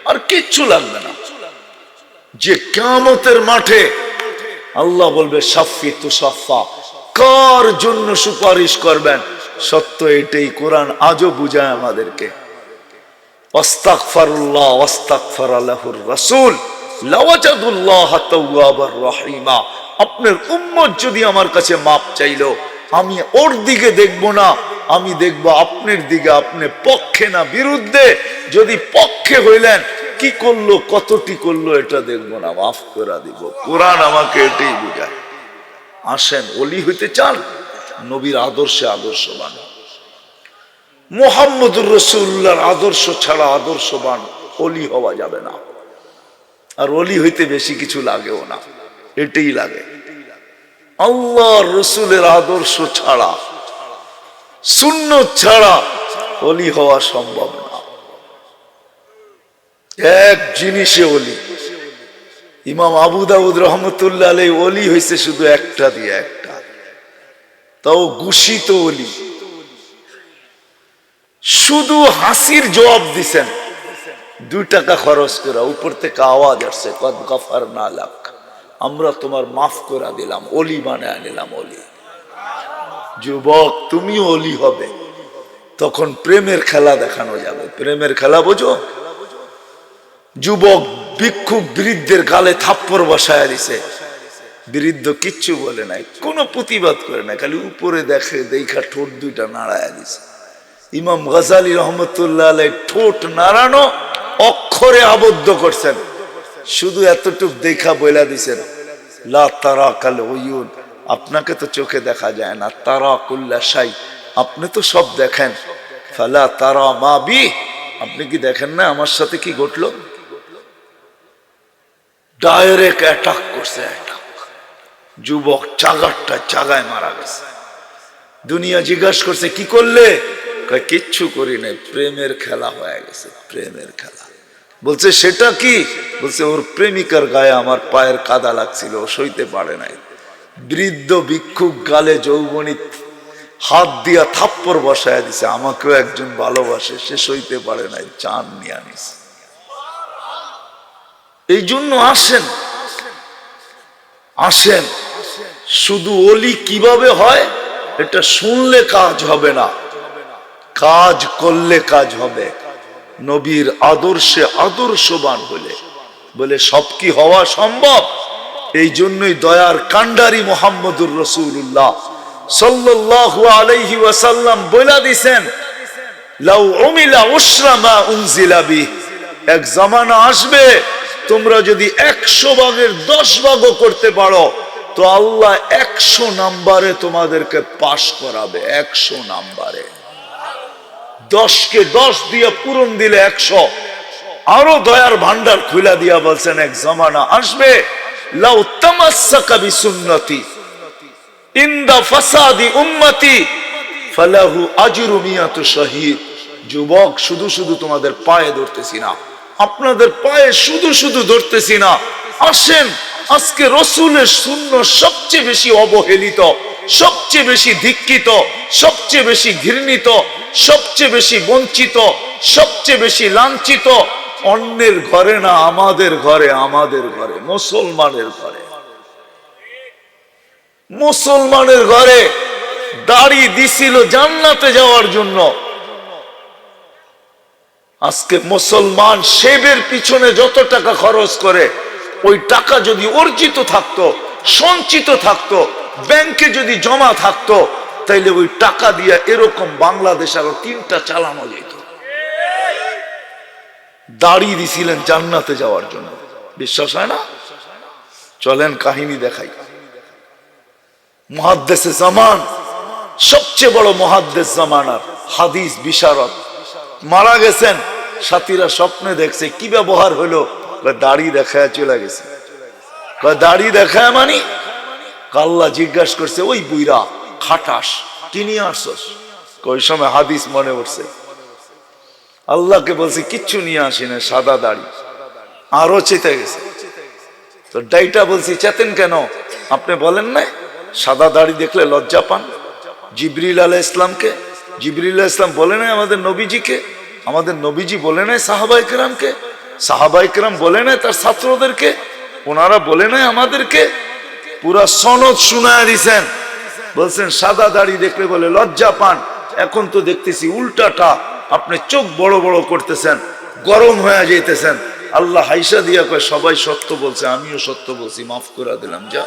আর কিচ্ছু লাগবে না। যে কিয়ামতের মাঠে আল্লাহ বলবে শাফি তুষাফা, কার জন্য সুপারিশ করবেন? সত্য এটাই, কোরআন আজও বুঝায় আমাদেরকে। আস্তাগফিরুল্লাহ ওয়াস্তাগফারা লাহুর রাসূল লাওয়াজাদুল্লাহ তাওয়াবার রহিমা। আপনার উম্মত যদি আমার কাছে মাপ চাইলো, আমি ওর দিকে দেখব না, আমি দেখব আপনার দিকে। আপনি পক্ষে না বিরুদ্ধে। যদি পক্ষে হইলেন, কি করলো, কতটি করলো, এটা দেখব না, মাফ করে দিব। কোরআন আমাকে এটাই বুঝায়। আসেন, ওলি হইতে চান, নবীর আদর্শে আদর্শবান। মুহাম্মদুর রাসূলুল্লাহর আদর্শ ছাড়া আদর্শবান ওলি হওয়া যাবে না। আর ওলি হইতে বেশি কিছু লাগেও না, এটাই লাগে। আল্লাহর রসুলের আদর্শ ছাড়া, সুন্নত ছাড়া ওলি হওয়া সম্ভব না। এক জিনিসে ওলি। ইমাম আবু দাউদ রহমতুল্লাহ আলাইহি ওলি হয়েছে শুধু একটা দিয়ে, একটা, তাও ঘোষিত ওলি। শুধু হাসির জবাব দিছেন, 2 টাকা খরচ করে, উপর থেকে আওয়াজ আসছে, কদ গফারনা লাক, আমরা তোমার মাফ করে দিলাম, ওলি বানায় নিলাম। ওলি। যুবক, তুমি ওলি হবে, তখন প্রেমের খেলা দেখানো যাবে। প্রেমের খেলা বোঝো? যুবক ভিক্ষুক বৃদ্ধের গালে থাপ্পড় বসায় দিছে, বৃদ্ধ কিচ্ছু বলে নাই, কোনো প্রতিবাদ করে নাই, খালি উপরে দেখে, দেখা ঠোঁট 2টা নাড়ায় দিছে। ইমাম গাজালি রহমতুল্লাহ আলাইহি ঠোঁট নাড়ানো অক্ষরে আবদ্ধ করছেন, শুধু এতটুক দেখা বইলা দিছেন, লা তারা কাল উয়ুন, আপনাকে তো চোখে দেখা যায় না, তারা কুল্লা শাই, আপনি তো সব দেখেন, ফালা তারা মা বি, আপনি কি দেখেন না আমার সাথে কি ঘটলো? ডাইরেক্ট অ্যাটাক করছে, অ্যাটাক। যুবক চাগায় মারা গেছে। দুনিয়া জিজ্ঞাসা করছে কি করলে, কয় কিচ্ছু করি নাই, প্রেমের খেলা হয়ে গেছে, প্রেমের খেলা। বলছে সেটা কি, বলছে ওর প্রেমিকার গায়ে আমার পায়ের কাদা লাগছিল, ও সইতে পারে নাই। বৃদ্ধ ভিক্ষুক গালে যৌবনী হাত দিয়া থাপ্পড় বসায় দিছে, আমাকেও একজন ভালোবাসে, সে সইতে পারে নাই, জান নিয়ে আনিস। এই জন্য আসেন, আসেন, শুধু ওলি কিভাবে হয় এটা শুনলে কাজ হবে না, কাজ করলে কাজ হবে। নবীর আদর্শে আদর্শবান হলে বলে সব কি হওয়া সম্ভব। এই জন্যই দয়ার কান্ডারি মুহাম্মদুর রাসূলুল্লাহ সাল্লাল্লাহু আলাইহি ওয়াসাল্লাম বলে দিয়েছেন, লাউ উমিলা উশরা মা উনজিলা বি, এক জামানা আসবে তোমরা যদি 100 ভাগের 10 ভাগও করতে পারো তো আল্লাহ 100 নাম্বারে তোমাদেরকে পাশ করাবে, 100 নাম্বারে। 10কে 10 দিয়ে পূরণ দিলে 100। আরো দয়ার ভান্ডার খুলে দিয়া বলছেন, এক জামানা আসবে লাউ তামাসসাকা বিসুন্নতি ইনদা ফাসাদি উম্মতি ফালাহু আজরু মিয়াতু শহীদ। যুবক, শুধু শুধু তোমাদের পায়ে ধরতেছি না, আপনাদের পায়ে শুধু শুধু ধরতেছি না, আসেন আজকে রসুলের সুন্নাহ সবচেয়ে বেশি অবহেলিত, সবচেয়ে বেশি ধিক্কিত, সবচেয়ে বেশি ঘৃণিত, সবচেয়ে বেশি বঞ্চিত, সবচেয়ে বেশি লাঞ্ছিত অন্যের ঘরে না, আমাদের ঘরে, আমাদের ঘরে, মুসলমানের ঘরে। মুসলমানের ঘরে দাড়ি দিছিল জান্নাতে যাওয়ার জন্য। আজকে মুসলমান শেবের পিছনে যত টাকা খরচ করে, ওই টাকা যদি অর্জিত থাকতো, সঞ্চিত থাকতো, ব্যাংকে যদি জমা থাকতো, তাইলে ওই টাকা দিয়ে এরকম বাংলাদেশ আরো 3টা চালানো যেত। দাড়ি দিছিলেন জান্নাতে যাওয়ার জন্য, বিশ্বাস হয় না? চলেন কাহিনী দেখাই। মুহাদ্দিসে জামান, সবচেয়ে বড় মুহাদ্দিস জামানার হাদিস বিশারদ মারা গেছেন। সাথীরা স্বপ্নে দেখছে, কি ব্যবহার হলো? দাড়ি দেখায় চলে গেছে। দাড়ি দেখায় মানে? আল্লাহ জিজ্ঞাসা করছে, ওই বুইরা খাটাস কি নিয়ে আসছস? ওই সময় হাদিস মনে পড়ছে, আল্লাহকে বলছে কিচ্ছু নিয়ে আসি না, সাদা দাড়ি। আরো চেতে গেছে। তো ডাইটা বলছি, চেতেন কেন? আপনি বলেন না সাদা দাড়ি দেখলে লজ্জা পান? জিবরিল আলাইহিস সালামকে, জিবরিল আলাইহিস সালাম বলে নাই আমাদের নবীজিকে, আমাদের নবীজি বলে নাই সাহাবায়ে কেরামকে, সাহাবায়ে কেরাম বলে নাই তার ছাত্রদেরকে, ওনারা বলে নাই আমাদেরকে। পুরা সনদ শুনায় দিছেন, বলছেন সাদা দাড়ি দেখলে বলে লজ্জা পান। এখন তো দেখতেছি উল্টাটা, আপনি চোখ বড় বড় করতেছেন, গরম হয়ে যাইতেছেন। আল্লাহ হাইসা দিয়া কয়, সবাই সত্য বলছে, আমিও সত্য বলছি, মাফ করে দিলাম। যা,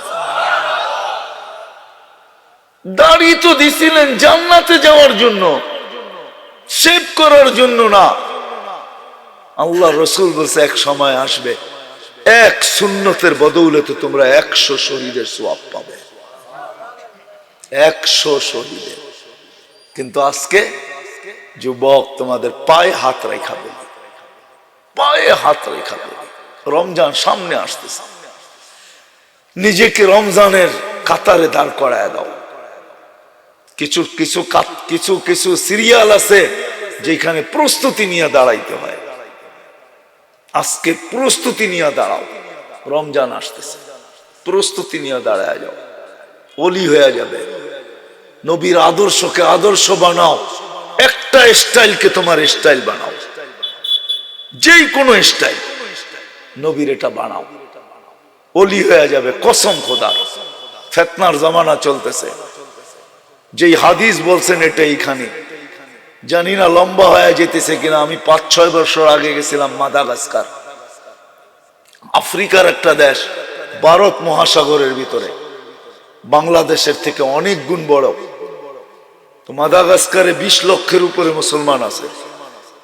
দাড়ি তো দিছিলেন জান্নাতে যাওয়ার জন্য, শেভ করার জন্য না। আল্লাহ রসুল বলছে এক সময় আসবে, এক সুন্নতের বদৌলতে তোমরা 100 শহীদের সওয়াব পাবে, 100 শহীদের। কিন্তু আজকে যুবক তোমাদের পায়ে হাত রেখা বলি, পায়ে হাত রেখা বলি। রমজান সামনে আসতেছে, নিজেকে রমজানের কাতারে দাঁড় করায় দাও। কিছু কিছু কিছু কিছু সিরিয়াল আছে যেখানে প্রস্তুতি নিয়ে দাঁড়াইতে হয়। আজকে প্রস্তুতি নিয়ে দাঁড়াও, রমজান আসতেছে, প্রস্তুতি নিয়ে দাঁড়ায় যাও, ওলি হয়ে যাবে। নবীর আদর্শকে আদর্শ বানাও, একটা স্টাইলকে তোমার স্টাইল বানাও, যেই কোনো স্টাইল নবীর এটা বানাও, ওলি হয়ে যাবে কসম খোদার। ফিতনার জামানা চলতেছে, যেই হাদিস বলছেন এটা এইখানে, জানি না লম্বা হয়ে যেতেছে কিনা। আমি 5-6 বছর আগে গেছিলাম মাদাগাস্কার, আফ্রিকার একটা দেশ, ভারত মহাসাগরের ভিতরে, বাংলাদেশের থেকে অনেক গুণ বড়। তো মাদাগাস্কারে 20 লক্ষের উপরে মুসলমান আছে,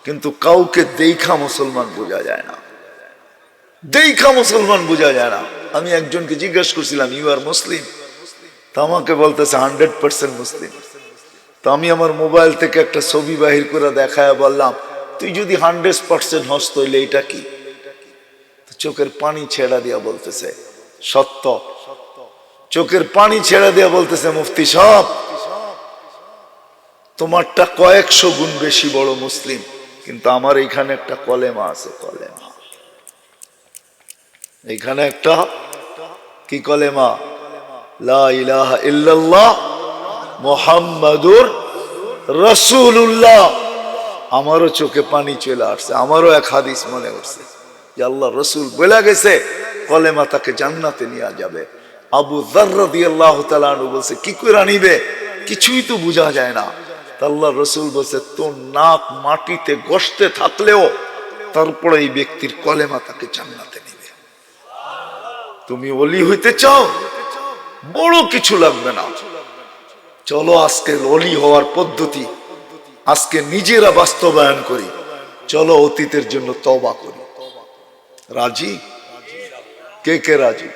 কিন্তু কাউকে দেখা মুসলমান বোঝা যায় না, দেখা মুসলমান বোঝা যায় না। আমি একজনকে জিজ্ঞাসা করছিলাম, ইউ আর মুসলিম? তো আমাকে বলতেছে 100% মুসলিম। তো আমি আমার মোবাইল থেকে একটা ছবি বাহির করে দেখায় বললাম, তুই যদি 100% হস তাইলে এটা কি? চোখের পানি ছেড়া দিয়া বলতেছে সত্য। চোখের পানি ছেড়া দিয়া বলতেছে, মুফতি সাহেব তোমারটা কয়েকশো গুণ বেশি বড় মুসলিম, কিন্তু আমার এইখানে একটা কলেমা আছে। কলেমা এইখানে একটা কি কলেমা? লা ইলাহা ইল্লাল্লাহ মুহাম্মাদুর রাসূলুল্লাহ। আমারও চোখে পানি চলে আসছে, আমারও এক হাদিস মনে করছে যে আল্লাহ রসুল বলে গেছে কলেমা তাকে জান্নাতে নিয়ে যাবে। আবু যার রাদিয়াল্লাহু তাআলা আনহু বলছে কি করে নিবে, কিছুই তো বোঝা যায় না। আল্লাহ রসুল বলছে তোর নাক মাটিতে গসতে থাকলেও তারপরে এই ব্যক্তির কলেমা তাকে জান্নাতে নিবে। তুমি ওলি হইতে চাও, বড় কিছু লাগবে না। চলো আজকে ওলি হওয়ার পদ্ধতি আজকে নিজেরা বাস্তবায়ন করি। চলো অতীতের জন্য তওবা করি। রাজি? কে কে রাজি?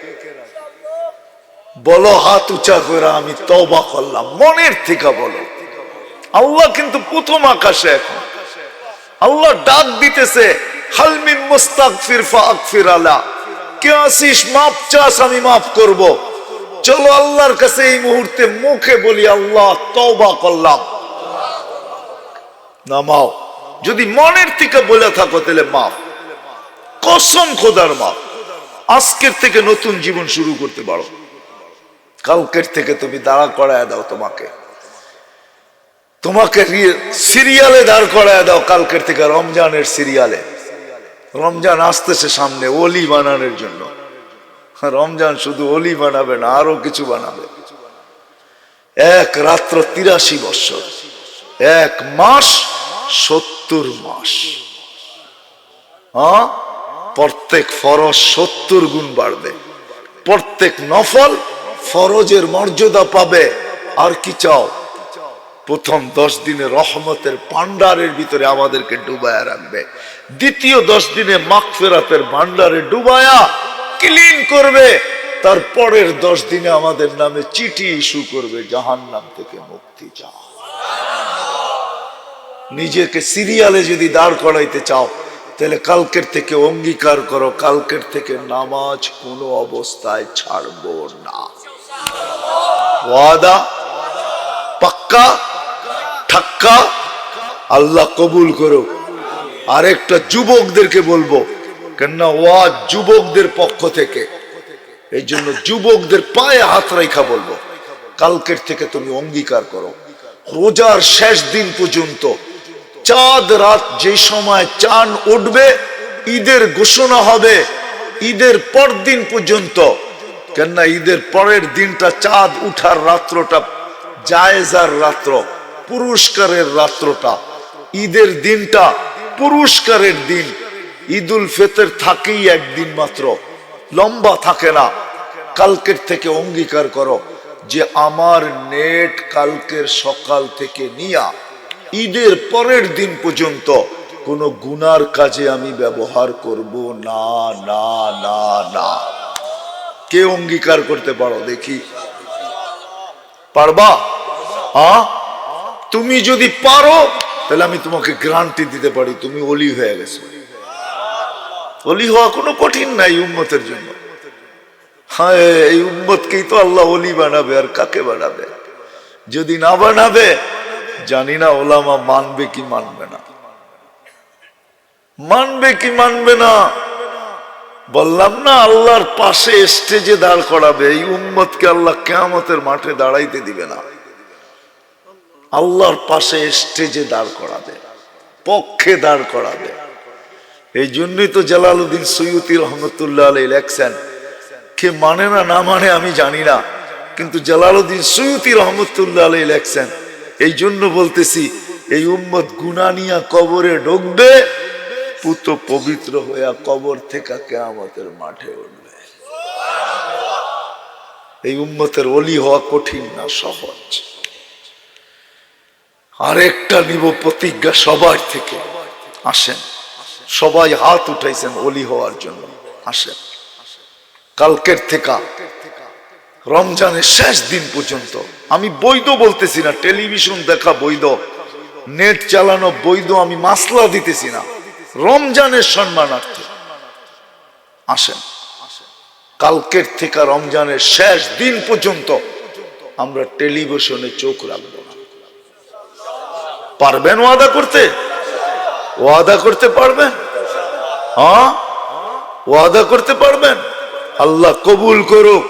বলো হাত উঁচা করে আমি তওবা করলাম, মনের থেকে বলো। আল্লাহ কিন্তু প্রথম আকাশে, এখন আল্লাহ ডাক দিতেছে হাল মিন মুস্তাগফির ফাগফির আলা, কে আসিস মাপ চাস আমি মাফ করব। চলো আল্লাহর কাছে এই মুহূর্তে মুখে বলি আল্লাহ তওবা করলাম। নামাও, যদি মনের থেকে বলে থাকো তাহলে মাফ, কসম খোদার মাফ। আজকের থেকে নতুন জীবন শুরু করতে পারো। কালকের থেকে তুমি দাঁড়া করায় দাও, তোমাকে সিরিয়ালে দাঁড় করায় দাও। কালকের থেকে রমজানের সিরিয়ালে। রমজান আসতেছে সামনে ওলি বানানোর জন্য। রমজান শুধু ওলি বানাবে না, আরো কিছু বানাবে। এক রাত্র 83 বৎসর, এক মাস 70 মাস। প্রত্যেক ফরজ 70 গুণ বাড়বে, প্রত্যেক নফল ফরজের মর্যাদা পাবে। আর কি চাও? প্রথম 10 দিনে রহমতের ভান্ডারের ভিতরে আমাদেরকে ডুবায়া রাখবে। দ্বিতীয় 10 দিনে মাগফিরাতের ভান্ডারে ডুবায়া ক্লিন করবে। তারপরের 10 দিনে আমাদের নামে চিঠি ইস্যু করবে, জাহান্নাম থেকে মুক্তি চাও। নিজেকে সিরিয়ালে যদি দাঁড় করাইতে চাও তাহলে কালকের থেকে অঙ্গীকার করো, কালকের থেকে নামাজ কোনো অবস্থায় ছাড়বো না। ওয়াদা পাক্কা ঠাক্কা? আল্লাহ কবুল করো। আরেকটা যুবকদেরকে বলবো, কেননা ওয়াজ যুবকদের পক্ষ থেকে, এই জন্য যুবকদের পায়ে হাত রেখা বলবো, কালকের থেকে তুমি অঙ্গীকার করো রোজার শেষ দিন পর্যন্ত, চাঁদ রাত যে সময় চাঁদ উঠবে, ঈদের ঘোষণা হবে ঈদের পর দিন পর্যন্ত। কেননা ঈদের পরের দিনটা চাঁদ উঠার রাত্রটা জায়েজার রাত্র, পুরস্কারের রাত্রটা। ঈদের দিনটা পুরস্কারের দিন। ঈদুল ফিতর থাকেই একদিন মাত্র, লম্বা থাকে না। কালকের থেকে অঙ্গীকার করো যে আমার নেট কালকের সকাল থেকে নিয়া ঈদের পরের দিন পর্যন্ত কোনো গুনার কাজে আমি ব্যবহার করব না, না, না, না। কে অঙ্গীকার করতে পারো দেখি? পারবা? তুমি যদি পারো তাহলে আমি তোমাকে গ্যারান্টি দিতে পারি তুমি ওলি হয়ে গেছো। ওলি হওয়া কোনো কঠিন নাই উম্মতের জন্য। হ্যাঁ, এই উম্মতকেই তো আল্লাহ ওলি বানাবে, আর কাকে বানাবে? যদি না বানাবে জানি না ওলামা মানবে কি মানবে না, মানবে কি মানবে না। বললাম না আল্লাহর পাশে স্টেজে দাঁড় করাবে। এই উম্মতকে আল্লাহ কিয়ামতের মাঠে দাঁড়াইতে দিবে না, আল্লাহর পাশে স্টেজে দাঁড় করাবে, পক্ষে দাঁড় করাবে। এই জন্যই তো জালালউদ্দিন সুয়ুতি রহমতুল্লাহ আলাইহি লেখছেন, কে মানে না না মানে আমি জানি না, কিন্তু জালালউদ্দিন সুয়ুতি রহমতুল্লাহ আলাইহি লেখছেন, এই জন্য বলতেছি এই উম্মত গুনাহ নিয়া কবরে ঢুকবে, পুত পবিত্র হইয়া কবর থেকে কিয়ামতের মাঠে উঠবে। এই উম্মতের ওলি হওয়া কঠিন না, সহজ। আরেকটা নিব প্রতিজ্ঞা সবার থেকে। আসেন, সবাই হাত উঠাইছেন ওলি হওয়ার জন্য, আসেন। কালকের থেকে রমজানের শেষ দিন পর্যন্ত, আমি বৈধ বলতেছি না, টেলিভিশন দেখা বৈধ, নেট চালানো বৈধ, আমি মাসলা দিতেছি না, রমজানের সম্মানার্থে আসেন। কালকের থেকে রমজানের শেষ দিন পর্যন্ত আমরা টেলিভিশনে চোখ রাখবো না। পারবেন ওয়াদা করতে? ওয়াদা করতে পারবেন? হ্যাঁ, ওয়াদা করতে পারবেন? আল্লাহ কবুল করুক,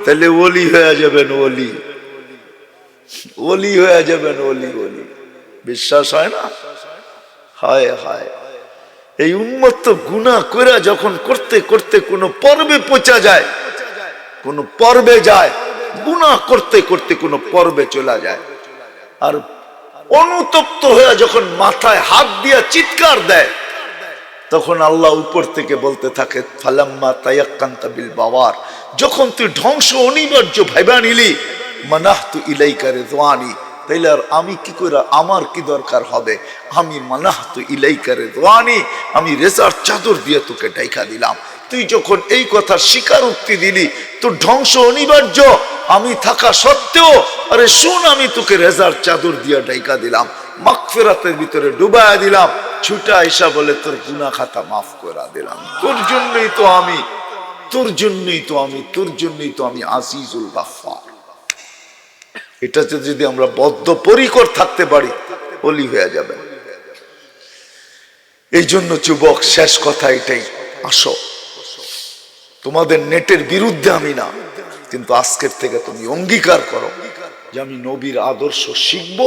তাহলে ওলি হয়ে যাবেন। ওলি ওলি হয়ে যাবেন। ওলি ওলি বিশ্বাস হয় না? হায় হায়, এই উন্মত্ত গুনাহ করে যখন করতে করতে কোন পর্বে পৌঁছা যায়, কোন পর্বে যায়, গুনাহ করতে করতে কোন পর্বে চলে যায়, আর অনুতপ্ত হয়ে যখন মাথায় হাত দিয়া চিৎকার দেয়, তখন আল্লাহ উপর থেকে বলতে থাকে ফালাম্মা তায়াক্কানতা বিল বাওয়ার, যখন তুই ধ্বংস অনিবার্য ভাইবা নিলি, মানাহতু ইলাইকা রিদওয়ানি, তাইলে আর আমি কি করে, আমার কি দরকার হবে? আমি মানাহতু ইলাইকা রিদওয়ানি, আমি রেজার চাদর দিয়ে তোকে ঢাকা দিলাম। তুই যখন এই কথা স্বীকারোক্তি দিলি, তোর ধ্বংস অনিবার্য আমি থাকা সত্ত্বেও, আরে শুন, আমি তোকে রেজার চাদর দিয়ে ঢাকা দিলাম, মাগফিরাতের ভিতরে ডুবাইয়া দিলাম, ছুটা আইসা বলে তোর গুনাহ খাতা মাফ করে দিলাম। তোর জন্যই তো আমি, তোর জন্যই তো আমি, তোর জন্যই তো আমি আজিজুল গাফফার। এটাতে যদি আমরা বদ্ধপরিকর থাকতে পারি, ওলি হয়ে যাবে। এই জন্য যুবক, শেষ কথা এটাই, আসো, তোমাদের নেটের বিরুদ্ধে আমি না, কিন্তু আজকের থেকে তুমি অঙ্গীকার করো যে আমি নবীর আদর্শ শিখব,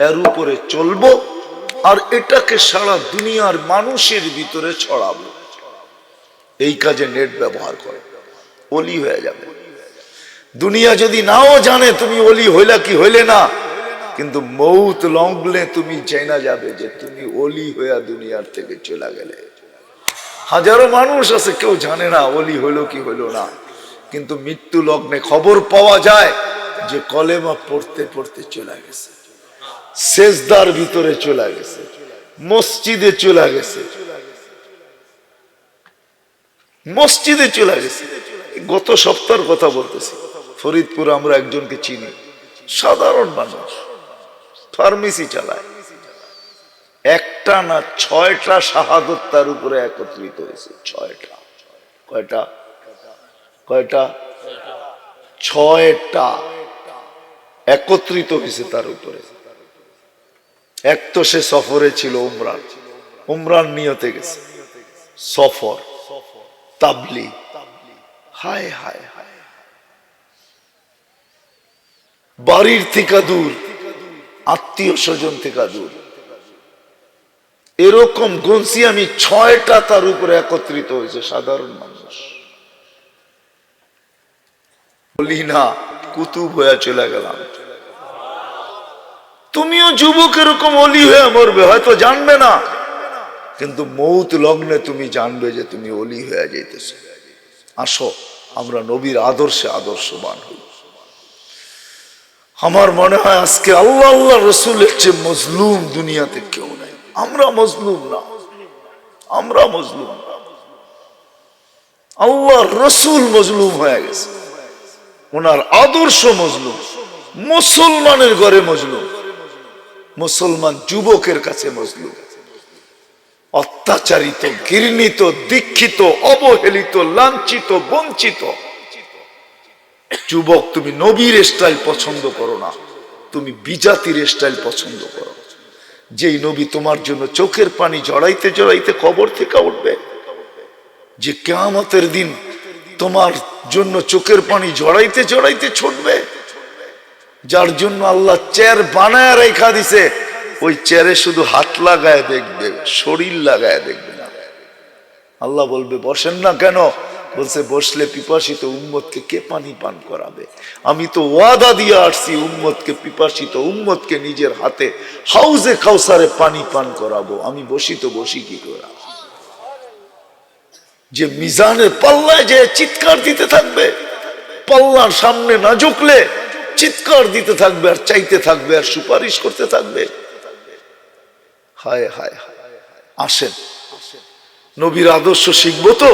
এর উপরে চলবো, আর এটাকে সারা দুনিয়ার মানুষের ভিতরে ছড়াবো। এই কাজে নেট ব্যবহার করো, ওলি হয়ে যাবে। দুনিয়া যদি নাও জানে তুমি ওলি হইলা কি হইলে না, কিন্তু মৌত লগ্নে তুমি জেনা যাবে যে তুমি ওলি হইয়া দুনিয়ার থেকে চলে গেলে। হাজারো মানুষ আছে, কেউ জানে না ওলি হইলো কি হইলো না, কিন্তু মৃত্যু লগ্নে খবর পাওয়া যায় যে কলেমা পড়তে পড়তে চলে গেছে, সেজদার ভিতরে চলে গেছে, মসজিদে চলে গেছে, মসজিদে চলে গেছে। গত সপ্তাহের কথা বলতেছি, ফরিদপুর আমরা একজনকে চিনি, সাধারণ মানুষ, ফার্মেসি চালায়, একটা না 6টা শাহাদত তার উপরে একত্রিত হয়েছে। 6টা, কয়টা? কয়টা? 6টা একত্রিত হয়েছে তার উপরে। এক তো সে সফরে ছিল, উমরান, উমরান নিয়তে গেছে, সফর, তাবলীগ, হায় হায় হায়, বাড়ির থেকে দূর, আত্মীয় স্বজন থেকে দূর, এরকম গুনছি আমি 6টা তার উপরে একত্রিত হয়েছে সাধারণ মানুষ। বলি না, কুতুব হয়ে চলে গেলাম। তুমিও যুবক এরকম অলি হয়ে মরবে, হয়তো জানবে না, কিন্তু মৌত লগ্নে তুমি জানবে যে তুমি অলি হয়ে যাইতেছো। আসো, আমরা নবীর আদর্শে আদর্শবান হই। আমার মনে হয় আজকে আল্লাহ আল্লাহ রসুলের চেয়ে মজলুম দুনিয়াতে কেউ নাই। আমরা মজলুম না, আমরা মজলুম না, আল্লাহ রসুল মজলুম হয়ে গেছে, ওনার আদর্শ মজলুম, মুসলমানের ঘরে মজলুম, মুসলমান যুবকের কাছে মজলুম, অত্যাচারিত, ঘৃণিত, দীক্ষিত, অবহেলিত, লাঞ্ছিত, বঞ্চিত। যুবক, তুমি নবীর স্টাইল পছন্দ করো না, তুমি বিজাতির স্টাইল পছন্দ করো। যেই নবী তোমার জন্য চোখের পানি জড়াইতে জড়াইতে কবর থেকে উঠবে, যে কিয়ামতের দিন তোমার জন্য চোখের পানি জড়াইতে জড়াইতে ছুটবে, যার জন্য আল্লাহ চেয়ার বানায় রেখা দিছে, ওই চেয়ারে শুধু হাত লাগায় দেখবে, শরীর লাগায় দেখবে না। আল্লাহ বলবে বসেন না কেন? বলছে বসলে পিপাসিত উম্মতকে কে পানি পান করাবে? আমি তো ওয়াদা দিয়ে আসছি উম্মতকে, পিপাসিত উম্মতকে নিজের হাতে হাউজে কাউসারে পানি পান করাবো। আমি বসি তো বসি কি করে? যে মিজানের পাল্লায় যে চিৎকার দিতে থাকবে, পাল্লার সামনে না ঝুঁকলে চিৎকার দিতে থাকবে আর চাইতে থাকবে আর সুপারিশ করতে থাকবে। হায় হায় হায়, আসেন নবীর আদর্শ শিখবো তো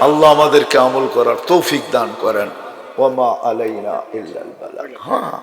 আল্লাহ আমাদেরকে আমল করার তৌফিক দান করেন। ওয়া মা আলাইনা ইল্লাল বালাগ। হ্যাঁ,